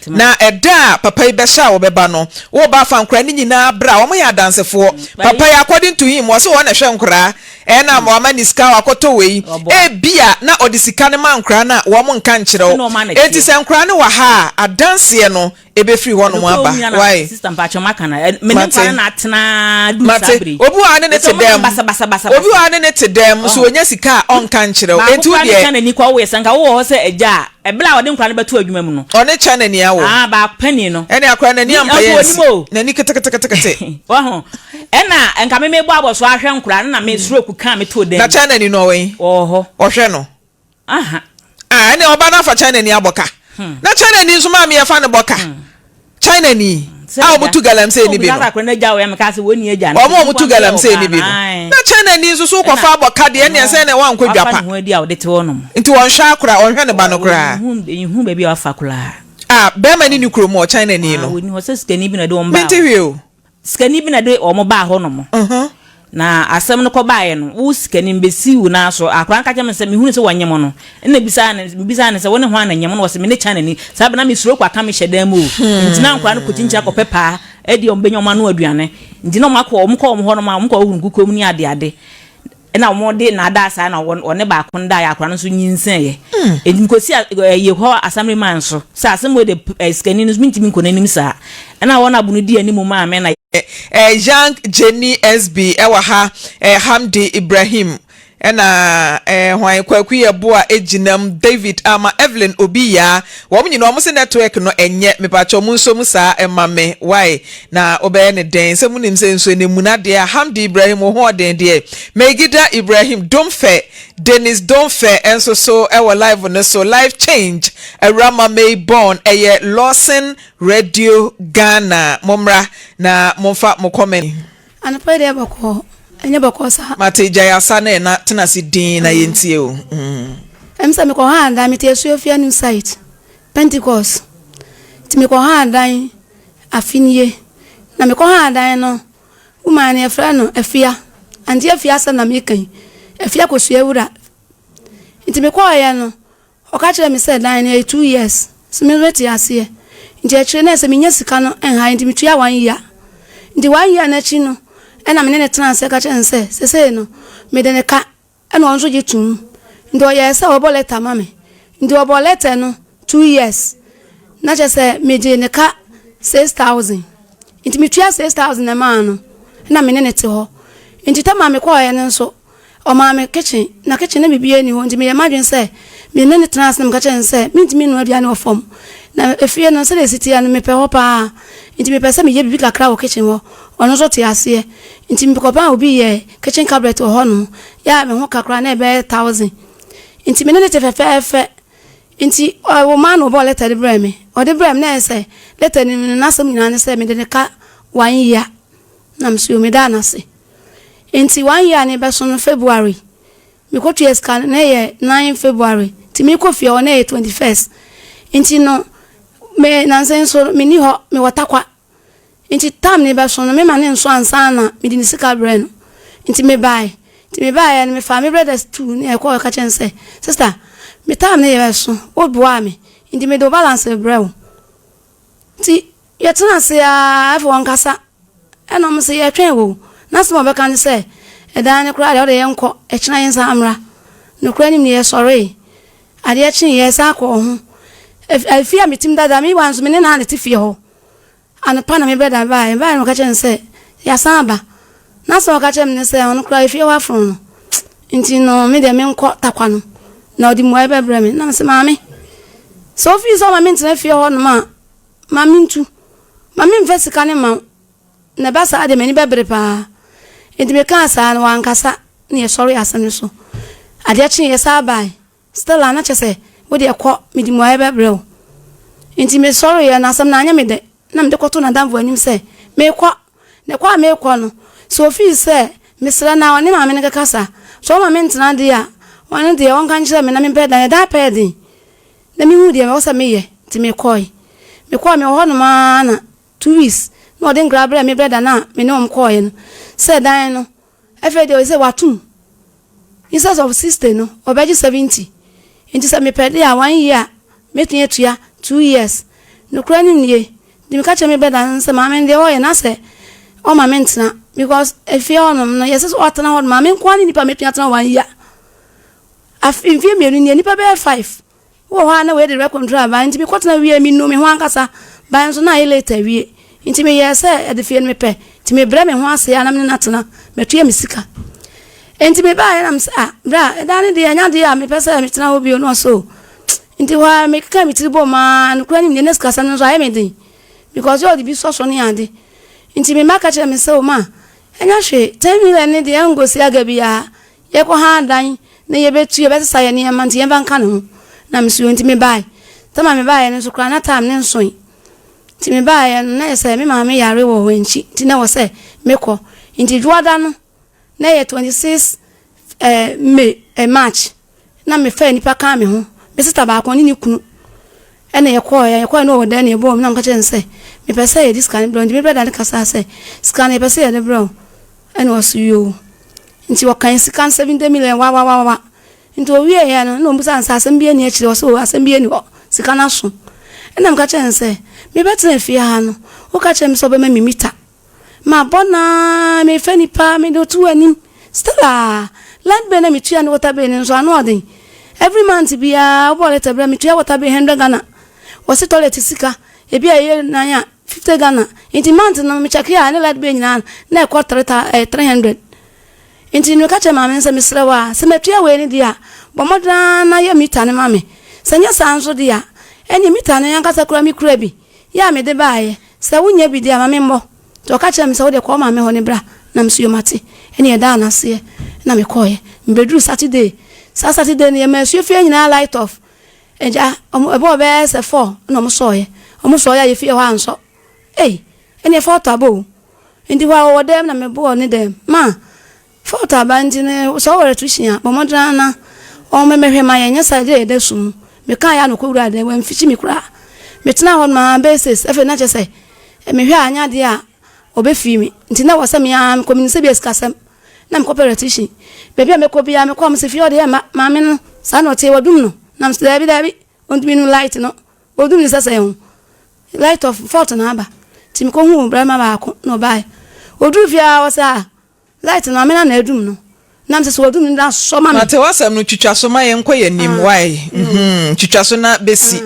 na eda papa ibesha wo beba no wo ba fa nkra ni nyina bra wo ya dansefo papa ya according to him wo so wo na hwe nkra na mo amani ska wakoto wei bia na odisika ne man nkra na wo mo nka nkire wo enti se nkra ne wa ha adanse no ebe free ho no mo aba why system pa choma kana menim kwa na atena du sabri obi wa ne tedem obi wa ne tedem so onya sika on ka nkire wo enti wo de kana ni kwa wo nka wo ho se eja ebla wode nkwa ne beto adwuma mu no one chana ni awo ba pani no ene akwa na ni ampayes na ni kete wa ho ena nka me mebo aboso ahwe nkura na me stroke kan me to dem na chana ni no we oho ohwe no aha ene oba na fa chana ni aboka na chana ni nso ma me fa ne boka china ni mutu galamse ni bi no na jawo ya meka se woni eja no mutu galamse ni bi no na china ni nso so kwafa aboka de ene se ne wan kwadwapa nti won hwa akura on hwe ne ba no kura hu ba bi afa kura be ma ni ni kuro mo china ni no woni ho se skani bi na de on ba mentewiu skani bi na de o mo ba ho no mo na asem no ko baaye no wo skani mbesi wu na so akran ka kye se me hu se wanyem no na bisa ne se woni ho ananyem no wo se me ne chana ni sabe na me suro kwa ka me hyedan mu ntina nkwa no kotincha ko pepa edi ombenya ma no aduane ndi no makọ omkọ ho no ma omkọ hu nkukom ni ade na omode na ada asa na one ba ko nda ya akra no so nyinsen ye edi kosi ye ho assembly man so sa asem we de scanning no mintimi ko nanim sa na wona bunu di animu ma me na young Jenny SB ewa ha Hamdi Ibrahim ena hwan kwaku ye boa ejinam David ama Evelyn Obiya wo mnyino omo se network no enye mepacho mu nso mu sa emame why na obeye ne den se munim se nso ne munade Hamdi Ibrahim ho den de Megida Ibrahim Domfe Dennis Domfe enso so ewa live no so life change Rama May born eye Lawson Radio Ghana momra na momfa mo comment anapede abako enye bakosa mate jaya sana na tena si din na yentie o emsa me ko handa me te suafia new site Pentecost ti me ko handa afinie na me ko handa no umane efra no afia andi afia sa na me kan afia ko suawura ti me ko ya no o ka kire me say dan 2 years so me reti ase nti a kire na se me nya sika no enha nti me tua 1 year nti 1 year na chi no ena me ne transfer ka chense sese no me de ne ka ena onso jitum ndo ye se obo letter mame ndo obo letter no 2 years na je se me de ne ka 6000 nti me tua 6000 na ma no ena me ne te ho nti ta mame kwa ye ne nso o mame kitchen na kitchen na bibie ni ho nti me ye madwen se me ne transfer me ka chense me nti me no aduane o fom na efie no se de sitia no me pe ho pa nti me pese me ye bibi kakra wo kitchen wo ono so te ase nti me kopa obi ye kitchen cabinet wo ho no ya me ho kakra na ebe 1000 nti me ne te fefe nti wo man wo bo letter de breme o de breme na ese letter ni na sam nyina ne se me de ka 1 year na msuo me da na se nti 1 year ne be so no February me ko tu scan na ye 9 February ti me ko fie o na ye 21st nti no me nansen so me ni ho me watakwa nti tam ne ba so no me ma ne nso ansa na me di sika bre no nti me bai ya me fa me brothers too ne e ko ka chense sister me tam ne ye so o boa me nti me do balance bre o nti ye tena se ya afo nkasa eno mo se ye twen wo na so be kan se e dan ne kura de ye nko e kina yin sa amra no kura ni me ye sorry ade e chin ye sa ko ho afia mitim dada mi wanso me ne na ne tifie ho anapa na me brother bai no ka chense ya samba na so ka chem ne se on kura afie wa fun nti no me de me nko takwa no na odi mo ebe bre me na me se maame so fi so maame ntena afie ho no ma mintu maame mfesika ne ma na ba sa ade me ni bebre pa nti me ka sa na wankasa ne ye sorry asane so ade chin ye sa bai still ana chese wo de ekọ me di mo ebe bre o nti me sorry ya na asam na anya me de na me de koto na damvo anim se me kwa ne kwa me kwa no so fi se me sra na woni ma me ne kasa so ma me ntena de ya woni de won kan kire me na me pe da pedi na me hu de me wosa me ye ti me koi me kwa me ho no ma na 2 weeks no de ngra me brother na me ne om koi no se dan no efe de o se watum instead of 60 no obeji 70 nti se me pedi a 1 year me tun etua 2 years no kura ni nie di me ka che me brother se ma me de o ye na se o ma me ntena because if you on no yes so atana hod ma me kwa ni nipa me tun atana 1 year afimfie me ni nipa be 5 wo ha na we de record control ba nti me kwatana wie mi no me ho ankasa ba nso na ye later wie nti me yes e de fie me pe nti me bre me ho ase ya na me natana me tuye me sika nti me ba ya na me bra e da ne de anya de ya me pesa me tena obi no so nti wa me ka me tribo ma no kura ni ne sika sa no so aye me din because you the be so ne ade nti me maka che me se o ma enya hwe 10 million ne de ngosi aga bia ye ko ha dan na ye betu ye betsa ye ne ma nti ye banka no na me so nti me bai tama me bai no so kura na tam ne nso nti me bai no na se me ma me yare wo wenchi nti na wo se me ko nti juada no na ye 26 May March na me fa nipa ka me ho me sita ba ko ni kunu ena ye ko no wo dan ne bo na nka che nse me pese ye this kan bro me brother ka sa se scan ye pese ye bro ena was you nti wo kan scan 70 million wa nti o wie ye no mbusa nsa asem bia ni akire wo so asem bia ni wo scan aso ena nka che nse me betre fie ha no Woka chem so be me mita. Ma bona me feni pa me do tu anim. Stella. Land be na me tua no water be nso ano odin. Every month bia obo let bra me tua water be 100 Ghana. Wose toilet sika. Ebi aye na ya 50 Ghana. Inti month no me check ya na land be nyina na e kwa 300. Inti no ka chem ma me nse mesrewa. Se me tua we ni dia. Bomodra na ya mita ne mame. Sanya sanso dia. Eni mita ne yankasa kura mi kura bi. Ya me de baaye. Se wunya bi dia mame mbo. To ka chem se wo de ko mame ho ne bra na msuyo mate. Eni e da na se na me koye. Mbedru Saturday. Saturday ne me suyo fie nyina light off. Eja ebo be se 4 na mo soye. Omo soye ye fie ho anso. Eni e 4 tabo. Ndi wa wo dem na me bo ne dem. Ma 4 taba ndi ne so wore tushia. Bomodra na o me mehwe ma ye nyesa de de sum. Me kan ya no kwura de wan fichi me kura. Me tena hon ma basis efe na chese. Me hwe anya de a obefi mi. Nti na wasam ya community base kasam. Na me cooperative. Baby me ko bia me kom se fi ode ma me no sa no te wadum no. Na me dabi ontumi no light no. Odum ni sasa hu. Light of fault na aba. Ti me ko hu bra ma ba ko no bai. Odu fia wasa light na me na edum no. Nam se wadum ni da so ma me. Ate wasam no twitwa so ma ye nko ye nim why. Twitwa so na besi.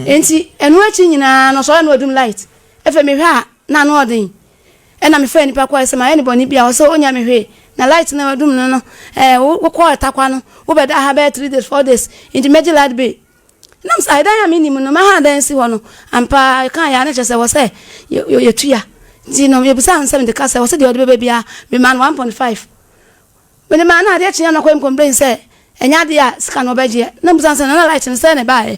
Enti enu achi nyina no so na odum light. Efe me hwe a na no odin. Na me fa nipa kwa se ma anybody bia wo se onya me hwe. Na light na wadum no wo ko etakwa no wo beda ha be 3 days 4 days into meji light be nam sai dan ya minimum no ma ha dan si ho no ampa kan ya na chese wo se ye tuya di no ye busa ansem de kasa wo se de odbe bia me man 1.5 when man na de chinya na ko complain se enya de ya sika no beje na busa ansem na light no se ne bae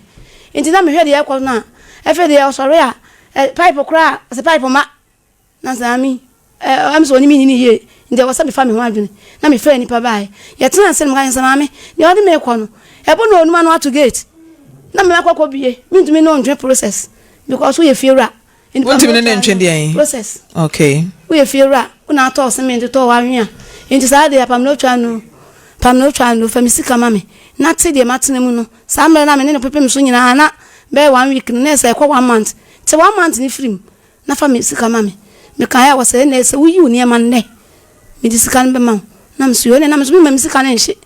into na me hwe de ya ko na efe de ya sorry a pipe kra se pipe ma na sami am so ni mi ni ye ndi wasa be fa me ho adwene na me fra nipa bae ye tena se me kan se maame de odi me ko no ebo no onuma no ato gate na me akwa bie me ntumi no ndwe process because we fiera ntumi ne ntwe de an process okay we fiera una to se me to wa hwea nti sa de pam no twa no fa me sika mame na te de matene mu no sa mre na me ne pepe me so nyina na be 1 week na se kwa 1 month te 1 month ni free na fa me sika mame me kan ya wase na se wi uni e man ne me disika be ma na msuyo ne na msuyo me sika na nche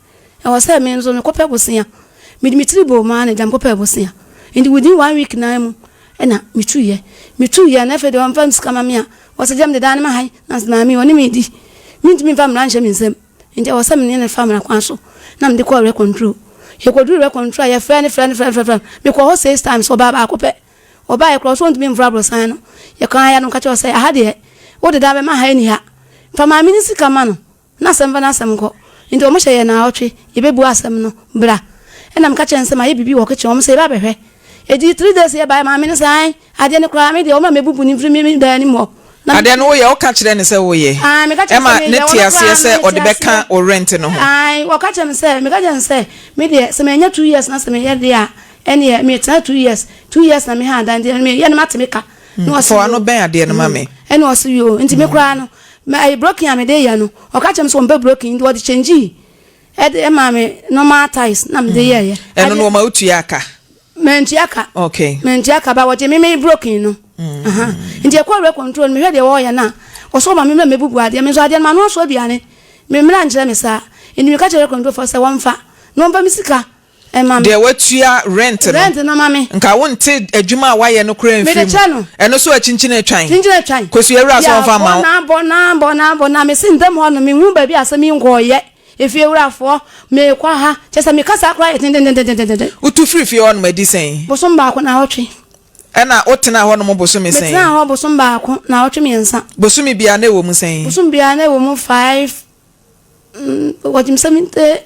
e wase me nzo me kope bosia me dimitri bo ma na jam kope bosia ndi within 1 week na mu e na metuye na fe de wan fam sika mame a wase jam de dan ma hai na me woni me di me ntimi fam na nche me nsem ndi wase me ne fam na kwan so na me de ko re control he ko do re control ya friend me ko ho 6 times so baba kope oba e cross won't be mvrabro san no ye kan ya no ka che say aha de wo de da be ma ha ni ha fa ma mi ni sika ma no na sem va na sem ko ndi o mo hye ye na otwe ye bebu asem no bra e na m ka che nsem aye bibi wo ka che o mo say ba behwe e di 3 days ye ba ma mi ni san ade ne kra mi de o ma mebubu ni mfiri mi da ni mo ade no wo ye o ka kire ne se wo ye me ka che ma ne tiase se o de be ka o rent no ho wo ka che me say me ka che say me de se me nya 2 years na se me ye de a ene me tena 2 years na me ha dan de me ye na mate me ka no so ano ben ade no mame ene o so yo nti me kra no me broken am de ya no o ka chem so mbe broken ndi o de change e ma me normal ties na me de ye eno no ma utu aka menti aka okay menti aka ba wo je me broken no aha nti e kwa re control me hwe de wo ya na o so ma me mebubu ade me so ade ma no so biane me mra njere me sa ndi me ka chere control for se wonfa no mfa misika de watua rent no mame nka wonte adwuma waye no kura mfim eno so achinchine atwan kosu ewura so mfa ma na me sindem ho no me hu ba bi asemi ngoye efi ewurafo me kwa ha chesa me kasa akra utu free on ma disen bosom ba ko na otwe ena otena ho no mo bosom sen me tena ho bosom ba ko na otwe me nsa bosom bia na ewo mu sen bosom bia na ewo mu 5 wajim 70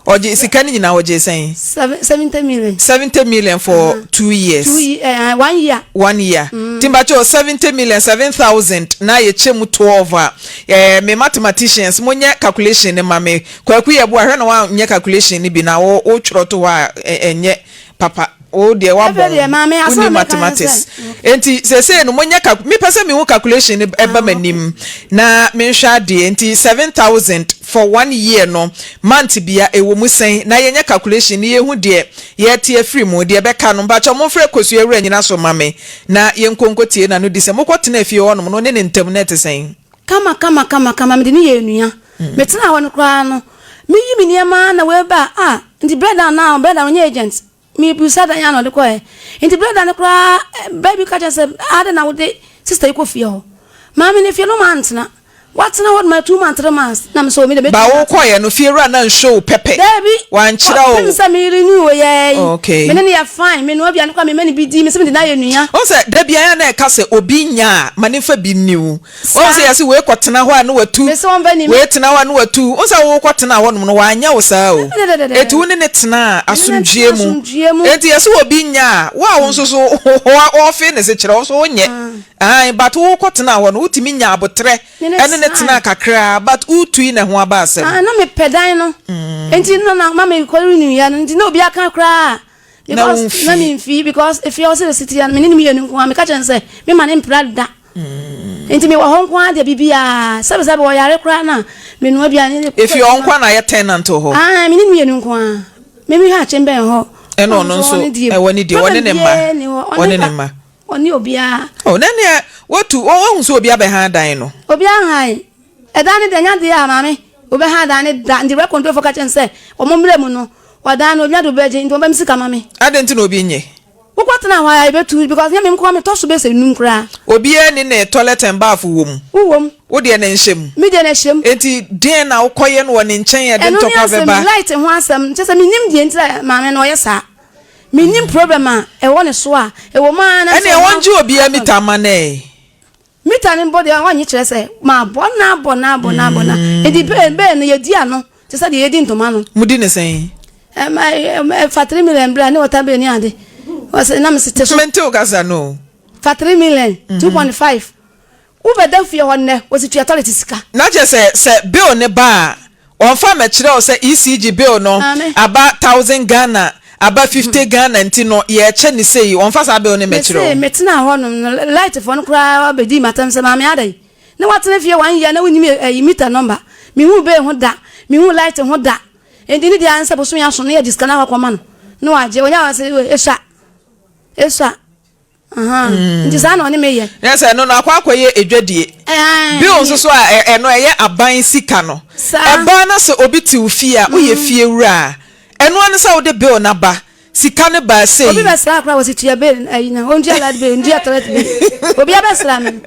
oje sikani nyina oje sen 70 million for 2 years 1 year timba cho 70 million 7,000 na ye chemu 12 me mathematicians monye calculation ne mame kwaku ye bo ahwe na wa nye calculation ni bi na wo tworo to wa enye papa oh dear wabon mathematics enti say no monya me pese me ho calculation eba manim na me hwa de enti 7,000 for 1 year no month bia ewo mu sen na yenya calculation ye hu de ye tie free mu de beka no ba cho mo frɛ kosu ewura nyina so mame na ye nkonkotie na no di se mokɔtena afie hɔ no no ne ntem net sen kama me de ne ye enua metena hɔ no kra no me yi me niema na we ba nti brother now brother onye agent me busa da ya no de koe nti brother ne kra baby ka just ade na wo de sister yi ko fie ho mama ne fie no month na what na what my 2 months 3 months na me so me de ba wo koe no fie ra na show pepe wan kira o me say me renew ye okay me ne ya fine me no obia ne kwa me mani bi di me se me de na ye nua o se da bia ya na ka se obi nya manifa bi new o se yase we kwotena ho a no watu we tena ho a no watu o se wo kwotena ho no wanya wo saa o etu ne tena asumdue mu enti yase obi nya wa wo nso so o fe ne se kire o so onye but wo kwotena ho no utimi nya abotre ene ne tena kakra but utu na ho aba asem na me pedan no enti no na mama ko renew ya enti no obi aka kra because na me fi because if you also city and me ni me yenu kwa me ka chen say me ma ne mprada enti me wa hon kwa de bibia sabe wo yare kra na me no bia ni if you on kwa na ye tenant ho me ni me yenu kwa me ha chen ben ho eno no so e woni de woni ne ma oni obia nene watu wo so obia be ha dan no obia han edane de nya de ya mame obe ha dan da ndi record for ka chen say omomre mu no wadan no nya do beje ndi obam sika mame adenti na obi nye wokwatena hwa ya betu because nya me mko me to so be se num kra obi ani na toilet and bath wom wo de na nhyem me de na hyem enti den na ukoye no ne nchen ya de ntokwa beba light ho asem chese me nim de ntira mame no yesa me nim problem a e woni so a e wo ma na ene wonje obi a mita mane mita ni body a wanyi kire se ma bona edi be na yedi ano chese de yedi ntoma no mudi ne sen fa 3 million bra ni wata be ni ade was na me site so mente o gaza no fa 3 million 2.5 ube da fie honne was it authority sika na je se bill ne ba on fa me kire o se ECG bill no aba 1000 Ghana aba 50 Ghana ntino ye che ni sei on fa sa bill ne me kire o metina ho no light for no kra obedi matam se ma me adai na watena fie 1 year na woni meter number mi hu be ho da mi hu light ho da endi ni dia ansa boso ya so no ye diska na akwa ma no aje onya wa se esa ndi sana oni meye yes no na akwa ye edwadie bi onso so a eno eye aban sika no eba na se obi ti ofie a wo ye fie wura eno an sa wo de bill na ba sika ne ba sei obi be sra akwa wo si tia bill na onji ala be onji atret be obi abesra me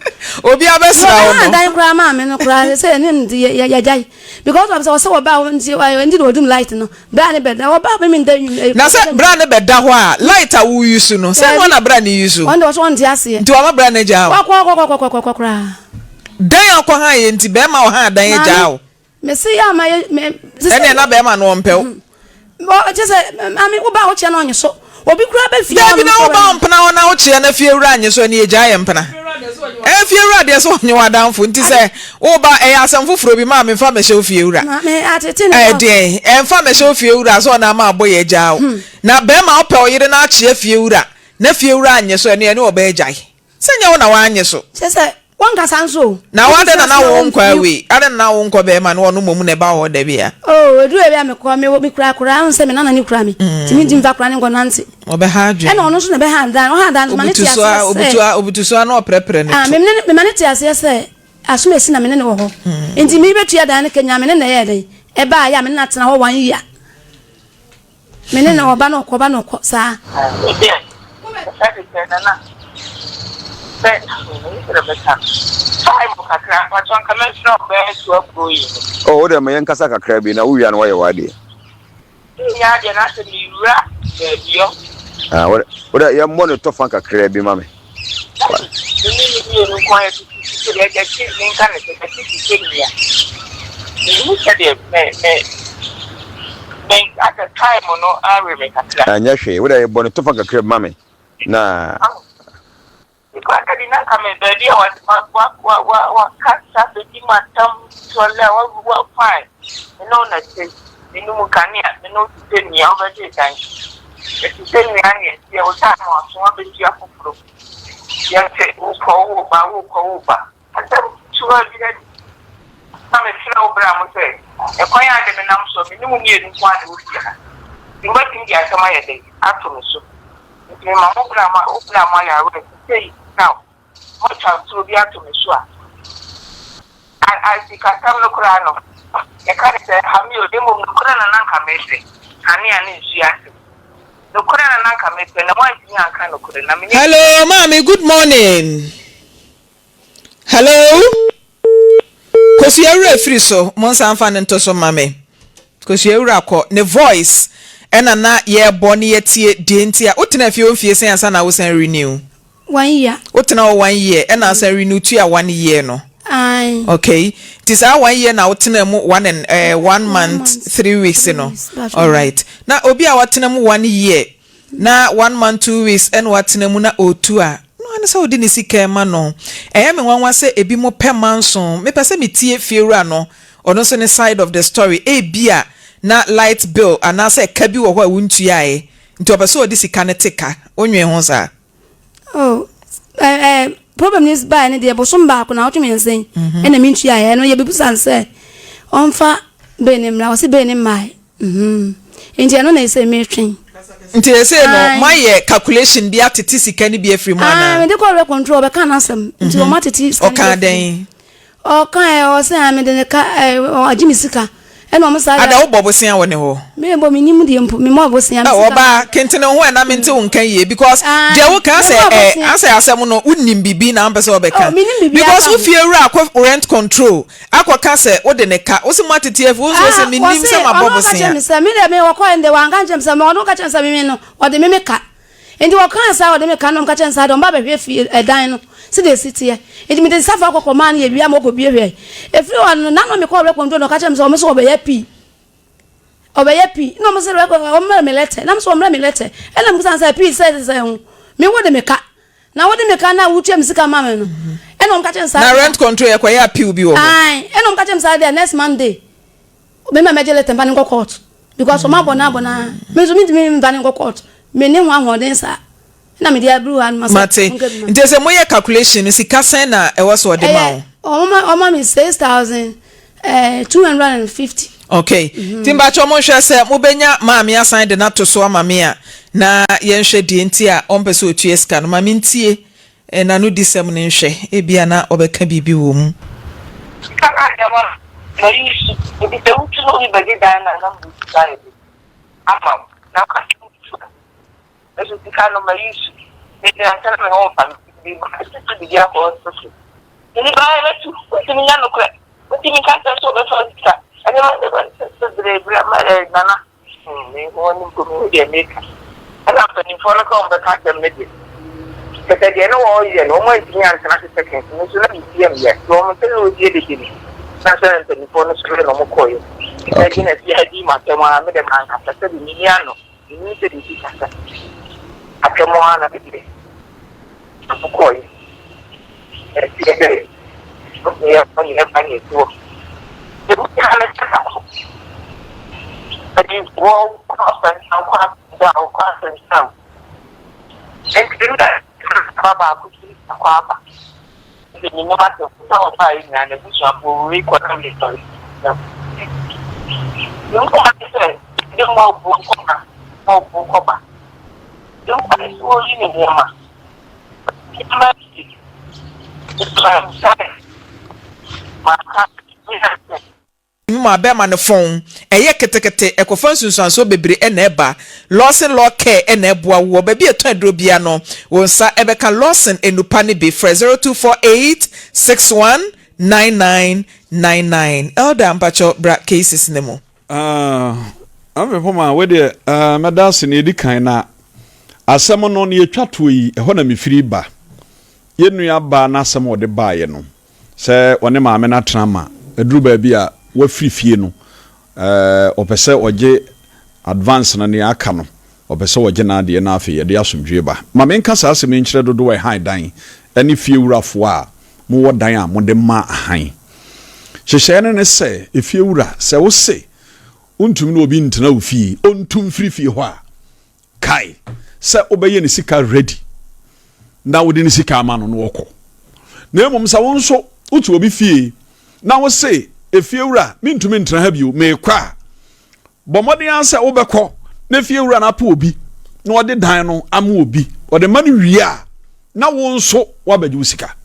obi abesra wo no dan kra ma me no kra se ne ndi ya jai because of so ba ndi do dum light no bra ne be da wo ba me nda na se bra ne be da ho a light a wo use no se no na bra ne use on do so on ti ase nti wa bra ne ja kwa kra dan akwa ha ye nti be ma wo ha dan ye ja wo me se ya ma me ene na be ma no ompew just ami wo ba wo che na onye so obi kura be fie na bi na wo ba mpna wo na wo che na fie wura anye so na ye ja ye mpna fie wura de so onye wadanfo nti se wo ba asam foforo bi ma me fa me hye fie wura me atete ne de fa me hye fie wura so na ma abo ye ja wo na be ma wo pe oyire na ache fie wura na fie wura anye so na ye ne wo ba ja se nya wo na wa anye so just wanga sanso na wade na wo nkwa we ade na wo nkwa be ma no no momu ne ba ho da bia edu e bia me ko me kura nse me na ni kura me timi di mfa kura ni ngonanti obe ha adwe e na ono so na be ha dan ma ne ti ase obutu na oprepre ne me ma ne ti ase se asuma esi na me ne wo ho enti me betu ya dan ne kenya me ne na ye den e ba ya me na tena ho 1 year me ne na oba no ko sa oh the man kasa kakra bi na wuya no waye wade ya de na se ni wura bio oda ya mo no to fan kakra bi mame ni no kwa ya ti le ga ti ni kan se ti ya ni se de me at the time no are me kakra anya hwe oda ya bo no to fan kakra bi mame na kwa kadina kama baby wa kasa bedi matam tola wa fine no na se inu mukania no teni ya obede dan It's the same area. You will have one bit of food. Yes, over. And then 200. I'm a slow brown say. A quiet and I'm so minimum year in one week. You might think I come my day after me so. If you are open my say now, what chance will be after me so. I think I come no crano. I can't say, have you a demo no crana nanka message. Honey, and she asked. No crana nanka message, and I want to kind of. Hello, mommy, good morning. Hello? Because you're referee, so, Monsan fan and Toso Mame. Because you're rako, ne voice, and a na ye bonny yet dainty. What if you fear saying I was renew? 1 year. What now 1 year, and I say renew to 1 year, no? Aye. Okay. It is our 1 year now, 1 month, 3 weeks, you know. All right. Now, Obi, our 1 year. Now, 1 month, 2 weeks, and what Tinamuna o 2 hours. No, so didn't see care no. Am one say a bit more per month soon. Me pese me tie fiurano or no any side of the story. A beer na light bill and I say kabi or what wouldn't ye into a person this can take on your honza. Oh, problem is by any dear bosom back on out to me and saying, and I mean, I know your people say, on far benim, I was benim my. In general, say me train. Until say no, my calculation be at TC can be a free man. I mean, call control, but can't answer into a matty or can they? Or can I say I'm in the car or Jimmy Sika? And almost I don't Bob was saying when you were. Maybe me more was saying, oh, ba can't know when I'm into Kanye because Joe can say, I say, no, wouldn't be numbers or because we fear rent control. Aqua can say, what the neck, what's the matter? Was a minimum some Bob was saying, me or coin the one catch some or no catch some or the mimic. And you can't say, or the mechanic catch and side on Baba a dino. See the city. It means the suffer command ye be a more be here. If you are none of me call control no catch them so much over happy. Over happy. No must record on me letter. I'm so me letter. And I'm going to say, please says, me what the meka. Now what the mechanic would you sika mamma. And I'm catching side. Rent control a quiet pew be. Aye, and I'm catching side there next Monday. Me my major letter banning court. Because from my bona, me banning court. Me name one more than sir. Na me dia blue and Mate. There's a more calculation is kasa na e was what the amount. Oh mama is 6,250. Okay. Timba chomo hwe se mo benya maame asan de na to so maame a na ye nhwe die nti a ompese otu eska no maame ntie na no disem ne nhwe e bia na obeka bibi wo mu. Kaka ya ma. No yisu. Obi te utu no bi bagi dan na mu sai. Ama na ka eso ficando mais ele até me rompa me basta de dia com isso ele vai tu você me não crê você me canta sobre a ficar ele vai sobre nana me vou como de meca ela tá nem fora com a carta média que tá dizendo hoje não mais tinha na second não sei nem dia me não tem o dia de dia na sala tem fora sobre não coio é que né dia de matema me de manca tá de miliano não tem de casa até moana bebê. Não coi. É que eu não banho tu. Eu não quero vou passar não quase não. Entre baba cuci apa. Ini mau masuk tahu baik nana bisa bui kuat gitu. Não pode ser. Dia mau buka. Eu parece hoje ninguém mais. Ma be ma ne phone eye ketekete ekofan sunsun so bebre e na eba Lawson law care e na eboa wo ba bi eto adro bia no won sa ebeka Lawson enupa ne be 0248619999 elder mpacho bra cases ne mo Afisem we de medals ne di kan na asem no ne yetwato yi ho na mefiri ba yenua ba na asem wo de ba ye no se one maame na trama eduru ba bi a wa firifie no opese oje advance na ne aka no opese oje na de na afi ye de asomdwe ba maame nka sa asem nkyere dodo we han dan ani fie wurafo a mo wo dan a mo de ma han hyehyɛ ne se efie wura se wo se untum no obi ntena ofie ontum firifie ho a kai se obeye ne sika ready na wodi ne sika ama no no woko na emom sa won so utu obi fie na wo se efie wura mintumi ntra ha bio me kwa bomode anse wobekọ na efie wura na pa obi na ode dan no ama obi ode ma no wia na won so wabaji sika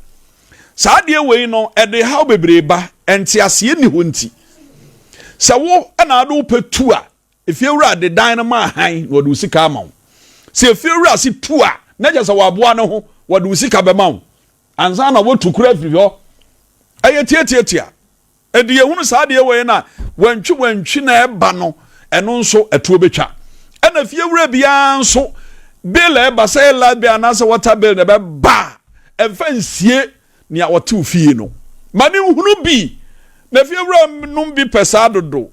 saa de wei no ede ha bebre ba enti ase ni ho nti se wo na ado petu a efie wura de dan no ma han na ode sika ama wo se efie wura si tu a na je se waboa no ho ode sika be ma wo anza na wo tukura firi ho aye tietietia ede ye hunu saa de wei na wantwi na eba no eno nso etuo betwa ena fie wura bia nso bill eba say la bia na say water bill na be ba emfansie ni a wotu fie no mani hunu bi na fie wura num bi pesa dodo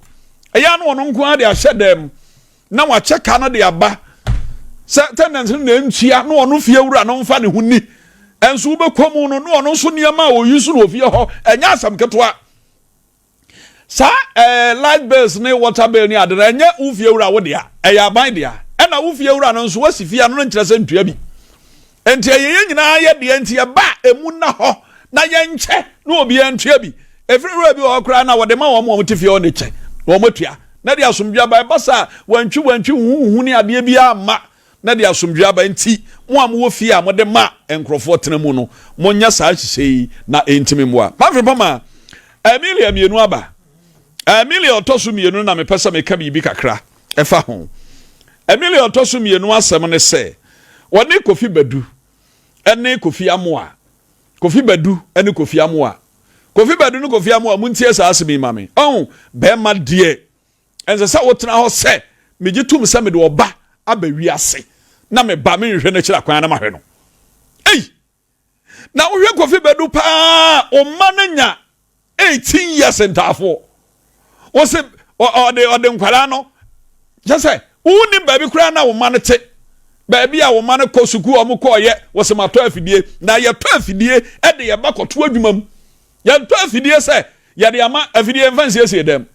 eya no ono nko ade ahye dem na wa cheka no de aba se tenant na ntua no ono fie wura no mfa ne huni enso wo bekomu no no ono so niam a oyusu no fie ho enya asam ketwa sa light bills ne water bill ni ade enya wo fie wura wo de a eya ban de a ena wo fie wura no nso wasifia no nkyerɛ sɛ ntua bi enti ye nyina ye de enti ye ba emu na ho na ye nkyɛ na obi ntua bi efiri wura bi wo kra na wo de ma wo mo tifie o ne kyɛ wo motua na de asomdua ba basa wantwi hu ni ade bi ama na de asomdua ba enti mo am wo fie a mo de ma enkrofo tena mu no mo nya saa hyehyɛ na entimi moa Maame Frimpomaa Emilia mienu aba Emilia otoso mienu na me pesa me ka bibi kakra efa ho Emilia otoso mienu asem ne se woni Kofi Badu ene Kofi Amoa Kofi Badu ene Kofi Amoa Kofi Badu ne Kofi Amoa muntie sa asemi mame be ma de ense sa wotena ho se megitum se me de oba abawi ase na me ba me hwehwe na kira kwan na mahwe no na wo hwe Kofi Badu pa o mananya 18 years entafo wo se ode nkwara no je se uni baby kura na wo mane te baby a wo mane ko suku o mo ko ye wo se mato afidie na ye to afidie e de ye bakoto adwumam ye to afidie se ye de ama afidie mfansi ese dem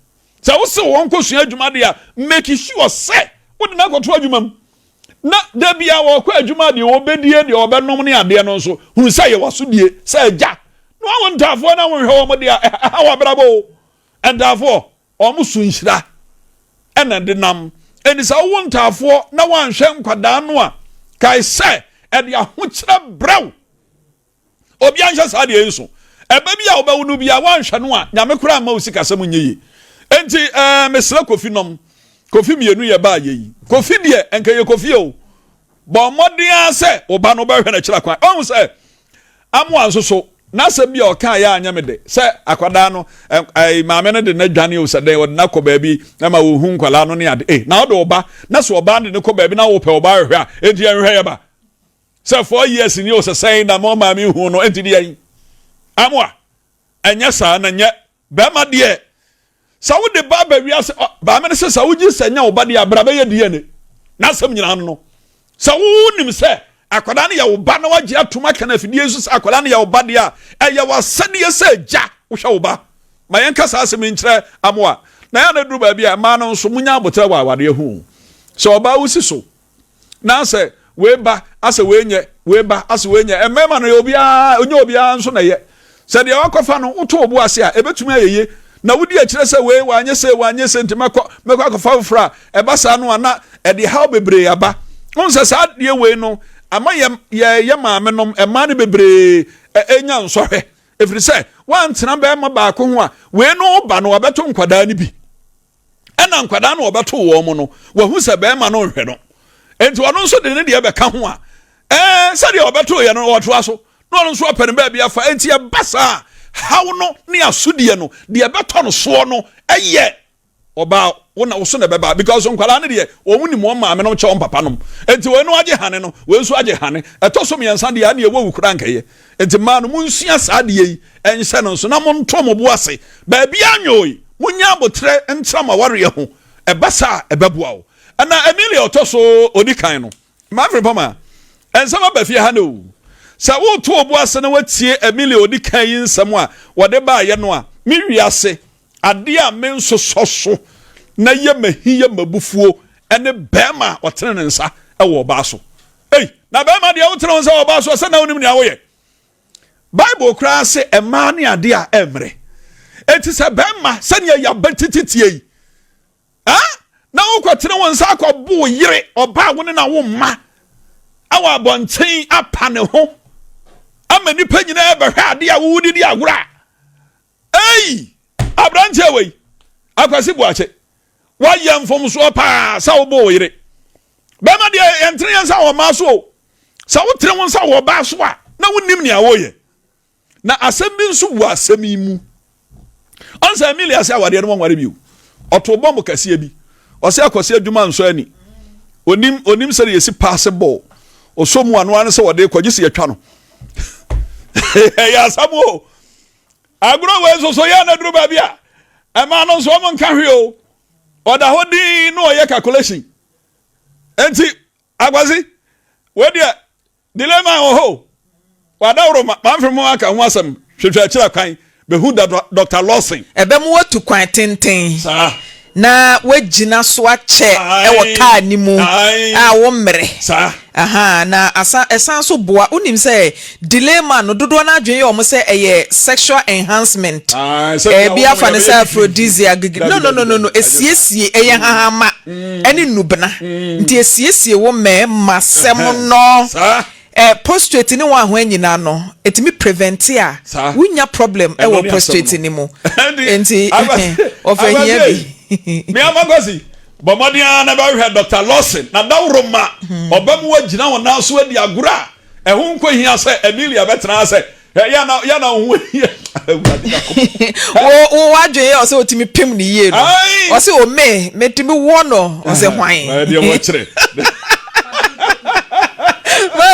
se wo se won ko sua adwuma de a make sure se wo de na koto adwumam na da bia wo ko adwuma de wo bedie de obenom ne ade no nso hu se ye wasodie se agya no won tafo na won hwe wo mo de a wa brabo endafo o mo sunhira ena de nam eni sa wo ntafo na wanhwe nkwada no a kai se e de ahokyere braw obi anhwe sa de enso eba bia wo bawo no bia wanhwe no a nyame kura ma osika sam nyeyi enti mesra Kofi nom Kofi mienu ye ba yeyi Kofi de enka ye Kofi o bo modern se oba no ba hwe na kyera kwan on se amo anso so na se bia o kan ya anya me de se akwada no maame no de na dwane o se de o na ko baabi na ma wo hu nkwala no ne ade na o de oba na so oba de ne ko baabi na wo pe oba hwe a enti en hwe ya ba se 4 years ni o se say na mo maame hu no enti de yan amwa enya sa na nye ba ma de sa wo de ba wi ase ba me se sa wo ji senya oba de abraba ye de ne na sam nyina no sa wo nim se akwada ne ya wo ba na wagye atoma kana fidie Jesus akwada ne ya wo ba de a eya wasade se gya wo hwe wo ba ma yen kasa asem nkyere amoa na ya na duru ba bia ma no nso munya abotre wa awade hu so oba wusi so na se we ba ase we nye we ba ase we nye emema no obia onye obia nso na ye se de wakofa no uto obu ase a ebetumi ayeye na wudi akire se we wanye se ntimako meko akofa fra eba sa no ana e de how bebre aba onse sa de we no ama ye maame nom ema ne bebre enya nsohwe efiri se wantena be ma ba ko ho a we no ba no obeto nkwada ni bi ena nkwada no obeto wo mo no wahu se be ma no hwe no enti ono nso de ne de be ka ho a se de obeto ye no woto aso no nso opere ba bia fa enti e basa how no ne asudie no de beto no so no eye oba wona wo so na beba because nkwala ne de o muni mo maame no che papa no enti we no age hane no we nso age hane etoso me yansa de ya ne ewu kura nkaye enti ma no munsua sa de yi enhye no so na mo nto mo bo ase ba bia anyoyi munya abotre ntra ma ware ho ebasa ebeboa wo ana Emilia otoso odikan no Maame Frimpomaa ensama ba fie ha no sa wo to obo ase na watie Emilia odikan yi nsam a wode ba ye no a mi wiase ade a me nso soso na ye mahiye mabufuo ene bema otene nsa ɛwɔ ɔbaa so na bɛrima deɛ wotena wo nsa ɔbaa so sɛ na wonim nea woyɛ Bible koraa se ɛmaa ne ade a ɛmmerɛ enti sɛ bɛrima sɛnea yɛaba tititie yi na wokɔtena wo nsa akɔbo yere ɔbaa wo ne na wo mma awɔ abɔnten apa ne ho ama nipa nyinaa bɛhwɛ ade a wowudidi agorɔ a aberanteɛ wei akwasi boakye wayɛ mfomsoɔ paa sɛ wobɔ wo yere bɛrima deɛ yɛntene yɛn nsa wɔ maa so o sɛ wotene wo nsa wɔ ɔbaa so a na wonim nea woyɛ na asɛm bi nso wɔ asɛm yi mu ɔnsa Emilia sɛ awadeɛ no wɔnware bio ɔto bɔ mo kɛseɛ bi ɔsɛ akɔsɛ adwuma nso ani onim sɛ yɛsi paase bɔɔ ɔsɔ mu ano ano sɛ wɔde kɔgye si atwa no ɛyɛ asɛm o agorɔ wɔ nso so yɛ na duru baabi a ɛma no nso ɔmo nka hwe o ɔda hɔ din na ɔyɛ calculation enti akwasi wɔdeɛ dilemma wɔ hɔ wadaworo manfrɛ mu aka ho asɛm hwehwɛ akyira kwan behu da Dr. Lawson ebe mu watu kwan tenten na wagina so akyɛ ɛwɔ kaa ni mu a wo mmere na esan so boa unim sɛ dilemma no dodo na adwen yɛ ɔmo sɛ ɛyɛ sexual enhancement bi afa ne sɛ aphrodisiac no esiesie ɛyɛ hahama ɛne nubna nti esiesie wo mɛɛma sɛm no prostate ni wa ho anyina no etimi prevent a wunya problem ɛwɔ prostate ni mu enti ofehia bi me amagosi bomodia na ba hwe Dr. Lawson na dawroma obam wagina wona so adi agura ɛho nkohia sɛ Emilia betena sɛ ya na ho wo wadwe o sɛ otimi pem ni yie no o sɛ o metimi wo no o sɛ hwan de wo kyere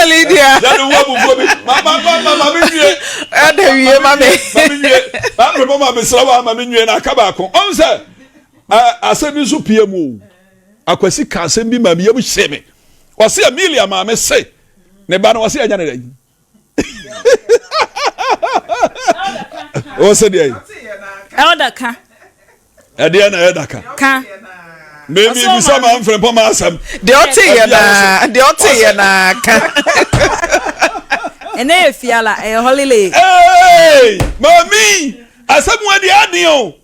Lydia that wo bu mama minwie ada wie mama mama mesrawa mama minwie na aka ba ko on sɛ asɛm nso pie mu akwasi ka asɛm bi mama yam hye me o se Emilia mama se ne ba no o se anya ne dan o se dey elder ka ɛdeɛ na ɛda ka maybe you some Maame Frimpomaa asɛm de ote na ka ene efiala holiday mami asɛm wadi ade o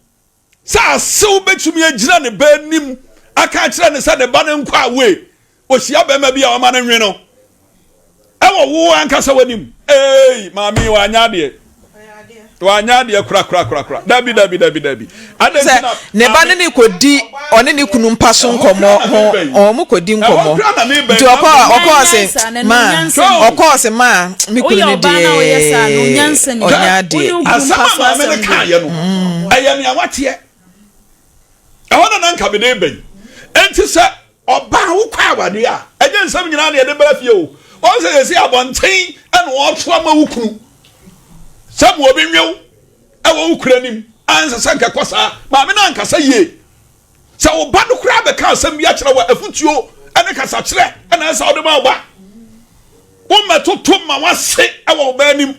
sa asew betumi agyina ne ba nim aka kyerɛ ne sɛ ne ba ne nkɔ awe ohia bɛma bi a ɔma ne nwe no ɛwɔ wo ankasa wanim mami wanya de kura dabi adesina ne ba ne kodi one ne kunu mpa so nkomo ho mo kodi nkomo nti okọ se ma me kunu ne de onya de asama me ne ka ye no aye me awate ɛhɔ na nka me de ben enti sɛ oba wo kwa awade a ɛgye nsɛm nyina na ye de bra fie o on se yesi abonten ɛna ɔto ama wo kunu sabu obi nwew ewo ukuranim ansa sanka kosa ma me na ankasa ye sa wo ba do kura be ka asem bi a kyerɛ wa afutuo ene kasa kyerɛ ena ansa wo de ma ba wo metoto ma wase ewo ba nim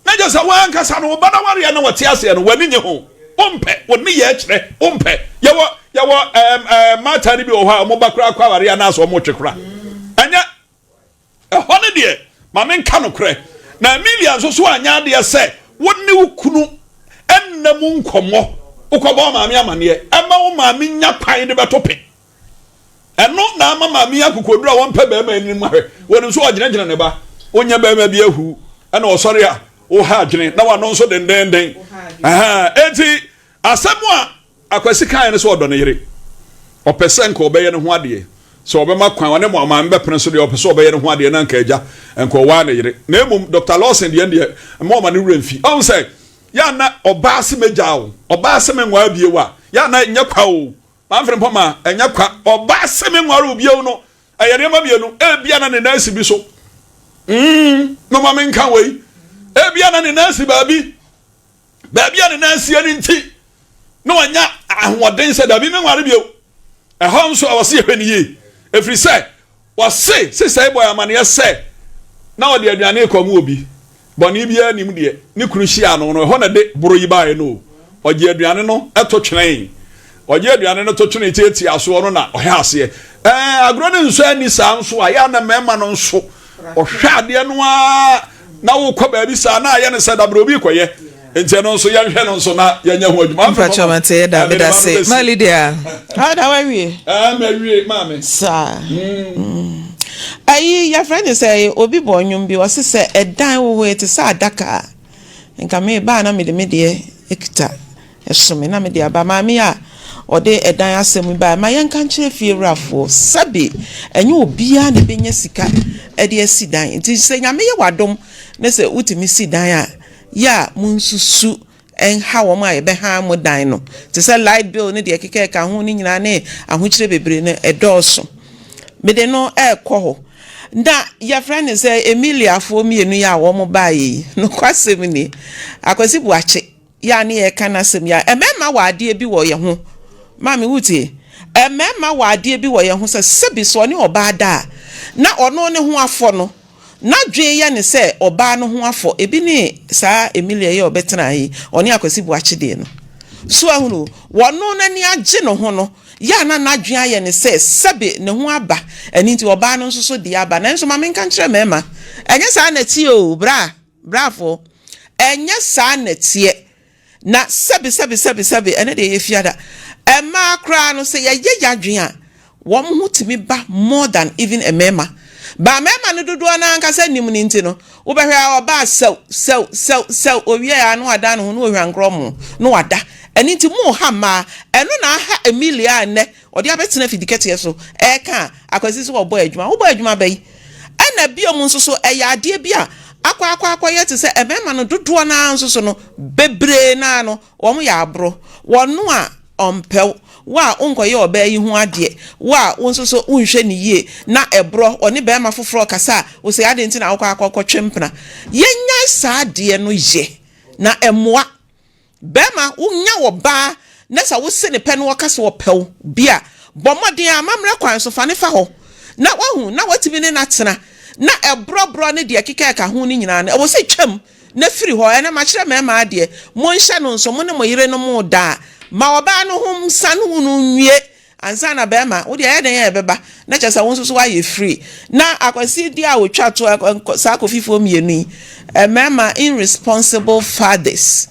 na je sa wa ankasa no wo ba da ware na wote ase no wani nye ho ompe woni ye kyerɛ ompe yewo mata ni bi wo ha mo ba kura kwa ware na aso mo twekura anya ɛhɔ ne de ma me nka no korɛ na Emilia nso so anya de sɛ wonni ukunu ennamu nkomo ukobo maame amane ema wo maame nya kwan de betope eno na ama maame akokodura won pa ba ma anim ahwe woni nso ogyina ne ba onya ba ma bi ahu ena osori a wo ha adwene na wano nso dendenden enti asemu a akwasi kan ne so odo ne yire opese nka obeye ne ho ade so obema kwan wane mo maame be pene so de opese obeye ne ho ade na nka agya enka wa ne yire na emum Dr. Lawson de mo ma ne remfi on say ya na oba se mejawo oba se menwa bie wa ya na nya kwa o Maame Frimpomaa enya kwa oba se menwa ro bie no ayere ma bie no bia na ne nasi bi so no ma men kan wei bia na ne nasi baabi a ne nasi ani nti no anya ahoden se da bi menwa ro bie ɛhɔ nso awɔse yɛhwɛ ne yie ɛfiri sɛ wɔse sesɛe bɔ amane sɛ na wɔde aduane kɔm obi bɔne biara nim deɛ ne kunu hyia no ɛhɔ na de boro yi baeɛ no ɔgye aduane no ɛto twene ɔgye aduane no to twene tiatia soɔ no na ɔhɛ aseɛ agro ne nso ani saa nso a ya na mema no nso ohwa de no a na wo kɔ ba bi saa na ya ne se da bro bi kɔye enti no nso ya hwɛ no nso na ya nya ho adwuma mfa chomate da be da se mali dia how da wa wie ma wie maame sa ayi ya friend say obi bo nwum bi o se edan wo ete sa adaka nka me ba na me de ekita esome na me de aba maame a ode edan asem ba ma yanka nkyere fie wrafo sabi enye obia na benya sika ede asidan nti se nyame ye wadom ne se utimi sidan a ya munsusu en ha wo ma ye be ha mo dan no te se light bill ne de keke ka ho ni nyina ne ahokyere bebre ne edoso me de no ekɔ nda ya friend say Emilia fo mienu ya wo mo bae no kwasem ni akwasi buache ya ne ye kana sem ya emema wade bi wo ye ho mami wuti emema wade bi wo ye ho se so ne oba da na ono ne ho afo no na dwe ya ne se oba no ho afo ebi ne saa Emilia ye obetena yi oni akwasi buache de no so ahunu wono na ni age no ho no ya na nadwe aye ne se sebe ne ho aba eni nti oba no nso de aba na nso mame nka nkire mema enye saa na tie o bravo enye saa na tie na sebe ene de ye fiada ema kra no se ye yadwe a wo ho timi ba more than even a mema ba mema no dodo na nka se nim ni nti no wo be hwa oba sew owie ya no ada no no hwa nkromo no wada eni nti mu ha ma eno na ha Emilia ne odi abetena fidikete so eka akwasi so obo adwuma bayi ena biom nso so eya ade bia akwa yete se emema no dodo na nso so no bebre na no wo ya abro wono a ompel wa onkoye oba yi hu ade wa nso so unhwe ne yie na ebro oni be ma foforo kasa wo se ade nti na akwa twempena yenya saa ade no ye na emoa bema unya wo ba na sa wo se ne pe no kasa wo pew bia bomodin amamre kwan so fa ne fa ho na wahu na watimi ne natena na ebrobro ne de keka ka ho ni nyina na wo se twam na firi ho ene ma kire mema ade mo nhye no nso mo ne mo yire no mo da ma oba no hom san hu no nwie ansa na bema wo de ayeden ya beba na kyesa won so wa ye free na akwasi di a wo twa to sa akofifo mienu mema irresponsible fathers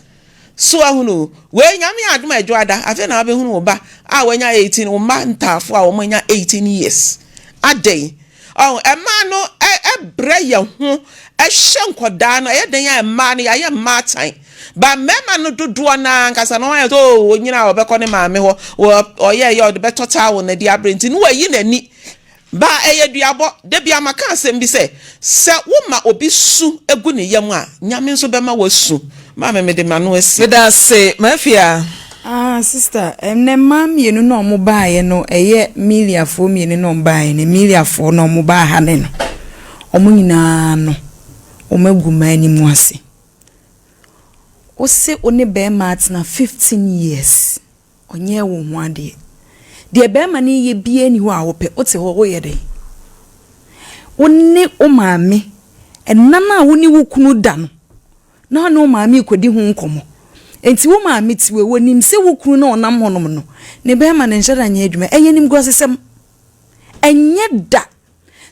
so ahunu we nyame adom adwada afi na abehunu oba a wanya 18 o ma ntafo a o manya 18 years adey ema no ebre ye ho ehye nkoda no ye den ya ema no ya ema tan ba mema no dodo na nkasa no ya to onyina obekọ ne maame ho oye o de betota wo na di abrenti no wayi nani ba eye duabo de bia maka asem bi se wo ma obi su egu ne yam a nyame nso bema wasu mama me de manu esi me da se mafia sister ne mam yenu no mo baaye no eye Emilia fo mienu no baaye ne Emilia fo no mo baa ha ne no omo nyina no omagu mani mu ase o se one be ma na 15 years onye wo ho ade de be ma ne ye bie ni ho a wo pe o te ho wo ye de woni o maame enana woni wo kunu da no na no maame kodi ho nkomo enti wo maame tiwe wonim se wo kunu na onam honom no ne be ma ne nhyara nya adwuma enyenim gosesem enye da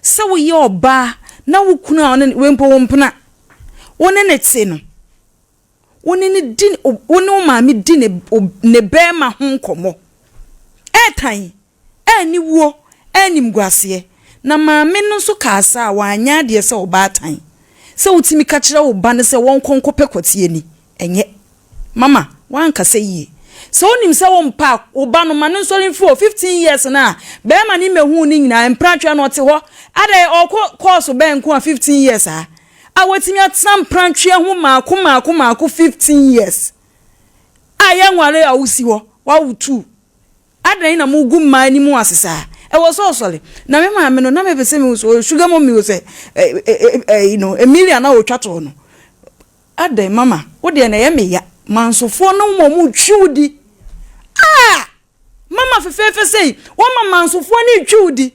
se wo ye oba na wo kunu a wempo wompena woni ne te no woni ne din woni wo maame di ne be ma ho nkomo etan ani wo anim guase na maame no so kaasa wanya de se oba atan se utimi ka kire wo ba ne se won konkope kwatie ni enye mama wan ka se yi so onim se won pa oba no ma no so rin for 15 years na be ma ni mehu ni nyina empratwa no te ho ade course be nko 15 years a awatimi atsam prantwa ho maako 15 years aya nware awusi ho wa wutu ade na mugu mani mu asesa e was so sorry na me ma me no na me pese me so sugar mommy wo say Emilia na o twato no ade mama wo de na ye me ya mansofo no mo twudi mama fefefe sei wo mama mansofo ni twudi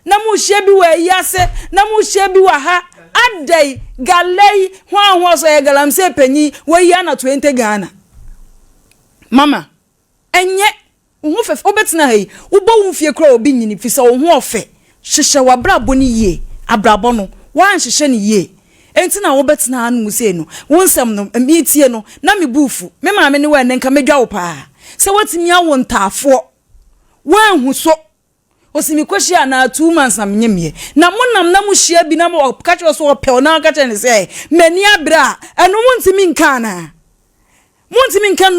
na mu hye bi wa yase na mu hye bi wa ha ade galei ho so ye galamse panyi wo ya na 20 Ghana mama enye wo fe obetena hai wo bo wo fie kra obi nyini fi se wo ho ofe hyehyɛ wabrabo ne yie abrabo no wan hyehyɛ ne yie enti na wo betena anu musie no wo nsɛm no amitie no na me bufu me maame ne wa nenka medwa wo paa sɛ watimi awo ntaafo wan hu so osimi kwehia na 2 months na menyemie na monam na muhia bi na mo ka kye so opel na ka kye ne sɛ mani abra ɛno muntimi nka na muntimi nka